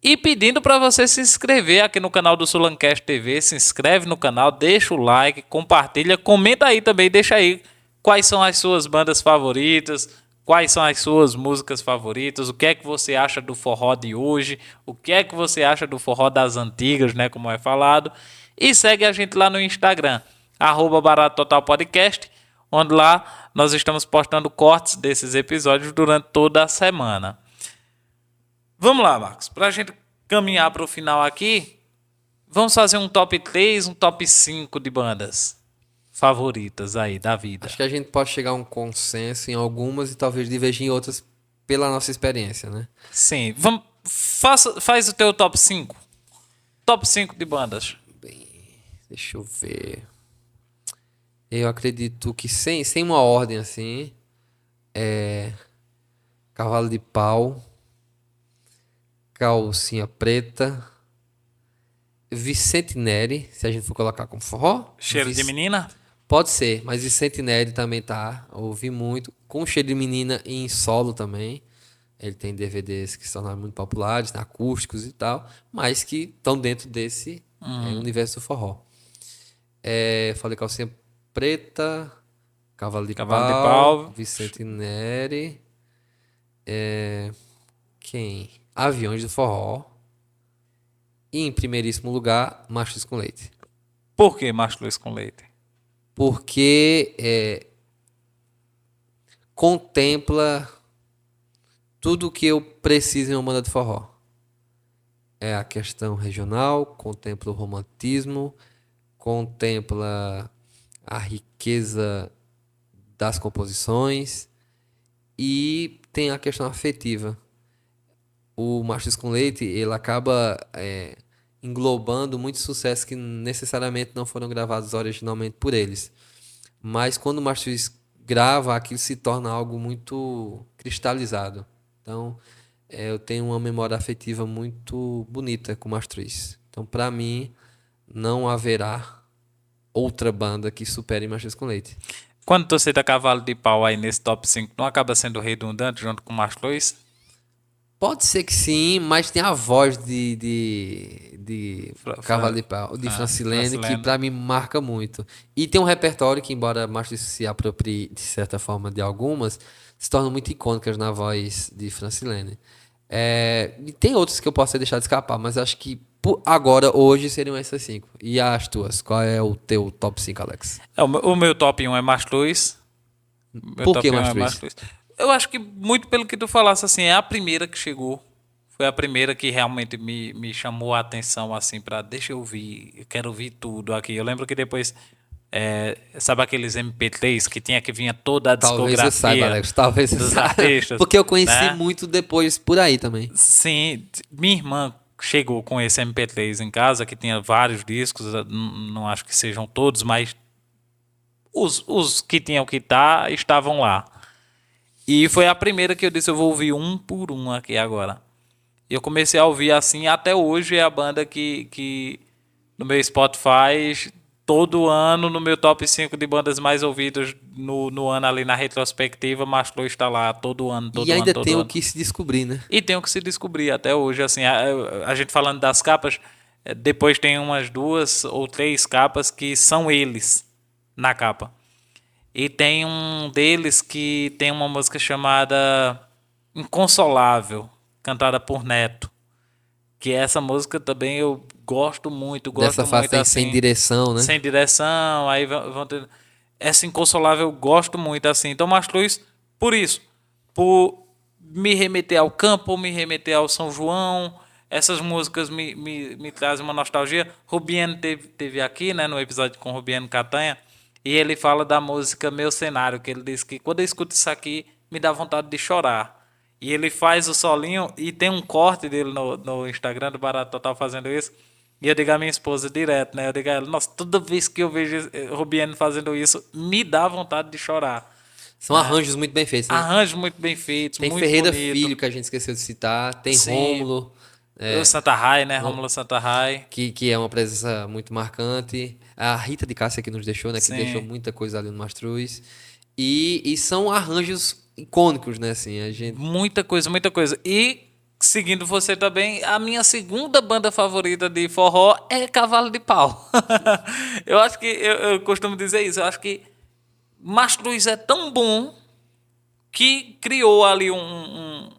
e pedindo para você se inscrever aqui no canal do Sulancast TV, se inscreve no canal, deixa o like, compartilha, comenta aí também, deixa aí quais são as suas bandas favoritas, quais são as suas músicas favoritas, o que é que você acha do forró de hoje, o que é que você acha do forró das antigas, né, como é falado. E segue a gente lá no Instagram, @BaratoTotalPodcast, onde lá nós estamos postando cortes desses episódios durante toda a semana. Vamos lá, Marcos, para a gente caminhar para o final aqui, vamos fazer um top 3, um top 5 de bandas favoritas aí da vida. Acho que a gente pode chegar a um consenso em algumas e talvez divergir em outras pela nossa experiência, né? Sim, faz o teu top 5. Top 5 de bandas. Deixa eu ver. Eu acredito que sem uma ordem assim, Cavalo de Pau, Calcinha Preta, Vicente Neri, se a gente for colocar como forró. Cheiro de Menina? Pode ser, mas Vicente Neri também tá. Ouvi muito. Com Cheiro de Menina em solo também. Ele tem DVDs que se tornaram muito populares, acústicos e tal, mas que estão dentro desse universo do forró. Falei Calcinha Preta, Cavalo de Pau, Vicente Neri. Quem? Aviões do Forró. E em primeiríssimo lugar, Machos com Leite. Por que Machos com Leite? Porque contempla tudo o que eu preciso em uma banda de forró. É a questão regional, contempla o romantismo, contempla a riqueza das composições e tem a questão afetiva. O Machos com Leite, ele acaba englobando muitos sucessos que necessariamente não foram gravados originalmente por eles. Mas quando o Machos grava, aquilo se torna algo muito cristalizado. Então, eu tenho uma memória afetiva muito bonita com o Machos. Então, para mim, não haverá outra banda que supere Machos com Leite. Quando tu cita Cavalo de Pau aí nesse top 5, não acaba sendo redundante junto com Machos? Pode ser que sim, mas tem a voz de Cavalo de Pau, de Francilene, que pra mim marca muito. E tem um repertório que, embora Machos se aproprie de certa forma de algumas, se tornam muito icônicas na voz de Francilene. E tem outros que eu posso deixar de escapar, mas acho que agora, hoje, seriam essas 5. E as tuas? Qual é o teu top 5, Alex? O meu top 1 é Machos. Por que Machos? Eu acho que muito pelo que tu falasse, assim, é a primeira que chegou. Foi a primeira que realmente me chamou a atenção, assim, pra deixa eu ouvir, eu quero ouvir tudo aqui. Eu lembro que depois, sabe aqueles MP3 que tinha que vinha toda a discografia? Talvez eu saiba, Alex, talvez eu saiba. Artistas, porque eu conheci né? muito depois por aí também. Sim, minha irmã chegou com esse MP3 em casa, que tinha vários discos, não acho que sejam todos, mas os que tinham que estar estavam lá. E foi a primeira que eu disse, eu vou ouvir um por um aqui agora. E eu comecei a ouvir assim, até hoje é a banda que no meu Spotify todo ano, no meu top 5 de bandas mais ouvidas no ano ali na retrospectiva, Mastro está lá todo ano, todo E ainda ano, todo tem o ano. que se descobrir, né? E tem o que se descobrir até hoje, assim, a gente falando das capas, depois tem umas 2 ou 3 capas que são eles na capa. E tem um deles que tem uma música chamada Inconsolável, cantada por Neto. Que essa música também eu gosto muito, Dessa fase muito sem assim. direção, né? Sem direção, aí vão ter... Essa Inconsolável eu gosto muito assim. Então, Mastruz, por isso, por me remeter ao campo, me remeter ao São João, essas músicas me trazem uma nostalgia. Rubiano teve aqui, né, no episódio com Rubiano Catanha, e ele fala da música Meu Cenário, que ele diz que quando eu escuto isso aqui, me dá vontade de chorar. E ele faz o solinho, e tem um corte dele no Instagram do Barato Total fazendo isso. E eu digo à minha esposa direto, né? Eu digo a ela, nossa, toda vez que eu vejo Rubiano fazendo isso, me dá vontade de chorar. São arranjos muito bem feitos, né? Arranjos muito bem feitos, Tem muito Ferreira bonito. Filho, que a gente esqueceu de citar. Tem Sim. Rômulo, O Santa Rai, né? Rômulo Santa Rai. que é uma presença muito marcante. A Rita de Cássia que nos deixou, né? Que Sim. deixou muita coisa ali no Mastruz. E são arranjos icônicos, né? Assim, a gente... Muita coisa, muita coisa. E, seguindo você também, a minha segunda banda favorita de forró é Cavalo de Pau. Eu acho que, eu costumo dizer isso, eu acho que Mastruz é tão bom que criou ali um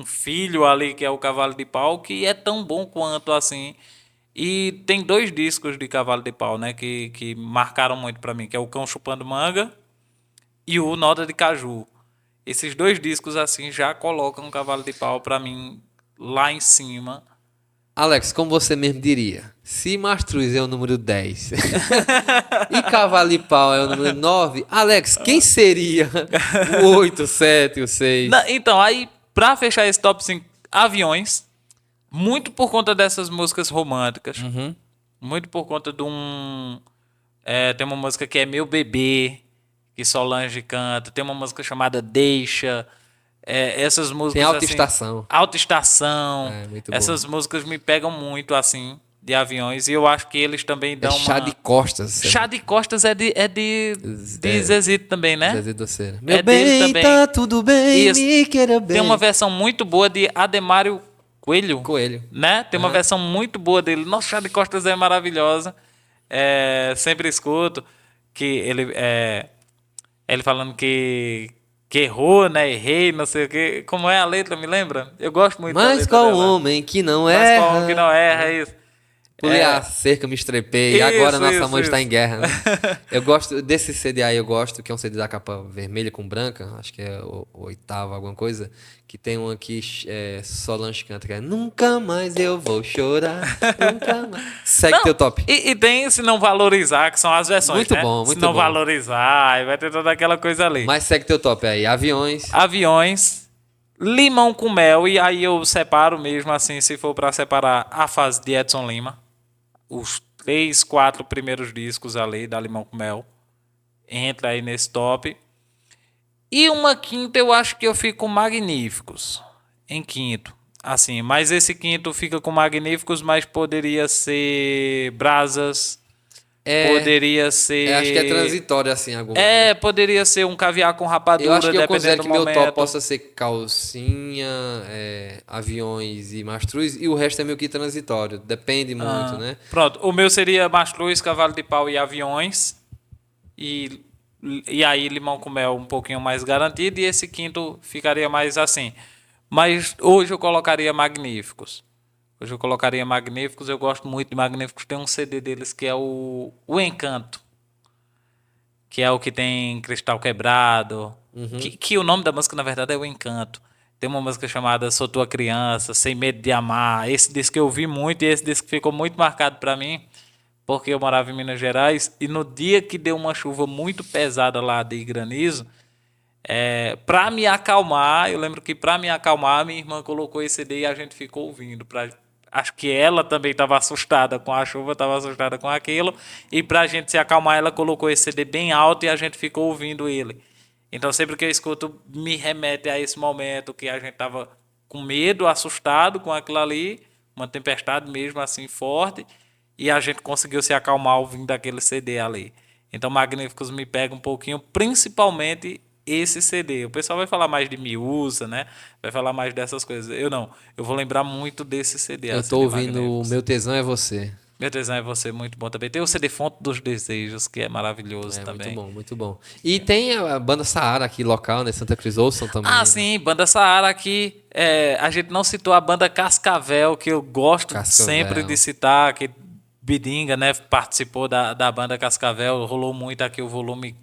filho ali, que é o Cavalo de Pau, que é tão bom quanto assim. E tem 2 discos de Cavalo de Pau, né, que marcaram muito pra mim, que é o Cão Chupando Manga e o Noda de Caju. Esses 2 discos assim já colocam o Cavalo de Pau pra mim lá em cima. Alex, como você mesmo diria, se Mastruz é o número 10 e Cavalo de Pau é o número 9, Alex, quem seria o 8, o 7, o 6? Então, aí, pra fechar esse top 5, Aviões, muito por conta dessas músicas românticas, muito por conta de tem uma música que é Meu Bebê, que Solange canta, tem uma música chamada Deixa, essas músicas Tem Alta assim, Estação. Alta Estação, É, muito bom. essas músicas me pegam muito, assim, de Aviões, e eu acho que eles também É dão Chá uma... de Costas. Chá de Costas é de Zezito também, né? Zezé Doceira. É Meu dele bem, também. tá tudo bem, Isso. me queira bem. Tem uma versão muito boa de Ademário Coelho. Coelho. Né? Tem uma versão muito boa dele. Nossa, Chá de Costas é maravilhosa. Sempre escuto que ele falando que errou, né? Errei, não sei o quê. Como é a letra, me lembra? Eu gosto muito da Mas letra qual dela. homem que não Mas erra? qual homem que não erra, é isso. Pulei a cerca, me estrepei. Isso, Agora nossa isso, mãe está isso. em guerra, né? Eu gosto desse CD aí, eu gosto, que é um CD da capa vermelha com branca, acho que é o 8º, alguma coisa, que tem um aqui, Solange canta, que é Nunca mais eu vou chorar, nunca mais. Segue Não, teu top. E tem Se Não Valorizar, que são as versões, Muito né? bom, Se muito Não bom. Valorizar, aí vai ter toda aquela coisa ali. Mas segue teu top aí. Aviões. Aviões, Limão com Mel, e aí eu separo mesmo assim, se for pra separar a fase de Edson Lima, os 3, 4 primeiros discos ali da Limão com Mel, entra aí nesse top. E uma quinta eu acho que eu fico com Magníficos, em quinto. Assim, mas esse quinto fica com Magníficos, mas poderia ser Brasas, poderia ser... Acho que é transitório assim alguma coisa. Poderia ser um Caviar com Rapadura, Eu acho que eu dependendo considero do que meu momento. top possa ser Calcinha, Aviões e Mastruz, e o resto é meio que transitório. Depende muito, né? Pronto, o meu seria Mastruz, Cavalo de Pau e Aviões. E aí Limão com Mel um pouquinho mais garantido. E esse quinto ficaria mais assim. Mas hoje eu colocaria Magníficos. Hoje eu colocaria Magníficos. Eu gosto muito de Magníficos. Tem um CD deles que é o Encanto. Que é o que tem Cristal Quebrado. Que o nome da música, na verdade, é O Encanto. Tem uma música chamada Sou Tua Criança, Sem Medo de Amar. Esse disco eu ouvi muito e esse disco ficou muito marcado pra mim, porque eu morava em Minas Gerais e no dia que deu uma chuva muito pesada lá de granizo, pra me acalmar, eu lembro que pra me acalmar, minha irmã colocou esse CD e a gente ficou ouvindo. Acho que ela também estava assustada com a chuva, estava assustada com aquilo, e pra gente se acalmar, ela colocou esse CD bem alto e a gente ficou ouvindo ele. Então, sempre que eu escuto, me remete a esse momento que a gente tava com medo, assustado com aquilo ali, uma tempestade mesmo assim forte, e a gente conseguiu se acalmar ouvindo aquele CD ali. Então Magníficos me pega um pouquinho, principalmente esse CD. O pessoal vai falar mais de Miúça, né? Vai falar mais dessas coisas. Eu não. Eu vou lembrar muito desse CD. Eu assim, tô de ouvindo Magníficos. Meu Tesão é Você. Meu desenho é você, muito bom também. Tem o CD Fonte dos Desejos, que é maravilhoso É também. muito bom, muito bom. E tem a banda Saara aqui local, né? Santa Cruz ouçam também. Ah, sim, Banda Saara aqui. A gente não citou a banda Cascavel, que eu gosto Cascavel. sempre de citar, que Bidinga, né, participou da banda Cascavel, rolou muito aqui o volume,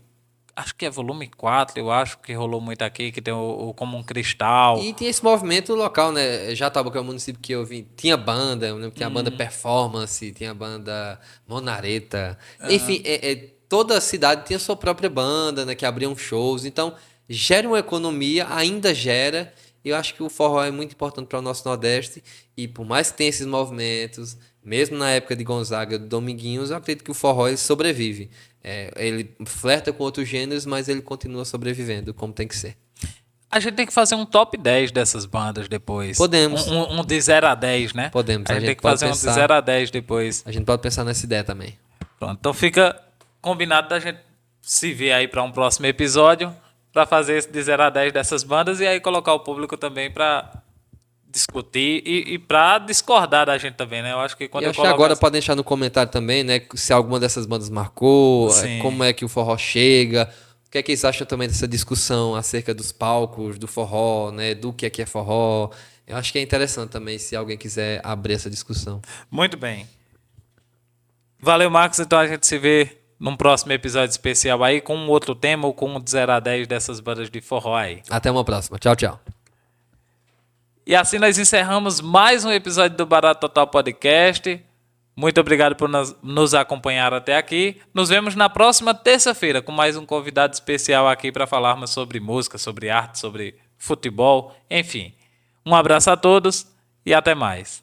acho que é volume 4, eu acho que rolou muito aqui, que tem o Como um Cristal. E tinha esse movimento local, né? Jataúba, que é o município que eu vim, tinha banda, eu lembro que tinha a banda Performance, tinha a banda Monareta. Enfim, toda cidade tinha sua própria banda, né? Que abriam shows. Então, gera uma economia, ainda gera. E eu acho que o forró é muito importante para o nosso Nordeste. E por mais que tenha esses movimentos, mesmo na época de Gonzaga, do Dominguinhos, eu acredito que o forró ele sobrevive. Ele flerta com outros gêneros, mas ele continua sobrevivendo, como tem que ser. A gente tem que fazer um top 10 dessas bandas depois. Podemos. Um de 0 a 10, né? Podemos, A a gente gente tem que pode fazer um de pensar. 0 a 10 depois. A gente pode pensar nessa ideia também. Pronto, então fica combinado da gente se ver aí para um próximo episódio para fazer esse de 0 a 10 dessas bandas e aí colocar o público também para discutir e para discordar da gente também, né? Eu acho que quando E eu acho que coloco agora essa- pode deixar no comentário também, né? Se alguma dessas bandas marcou, Sim. como é que o forró chega, o que é que eles acham também dessa discussão acerca dos palcos, do forró, né? Do que é forró. Eu acho que é interessante também se alguém quiser abrir essa discussão. Muito bem. Valeu, Marcos. Então a gente se vê num próximo episódio especial aí com um outro tema ou com um de 0 a 10 dessas bandas de forró aí. Até uma próxima. Tchau, tchau. E assim nós encerramos mais um episódio do Barato Total Podcast. Muito obrigado por nos acompanhar até aqui. Nos vemos na próxima terça-feira com mais um convidado especial aqui para falarmos sobre música, sobre arte, sobre futebol, enfim. Um abraço a todos e até mais.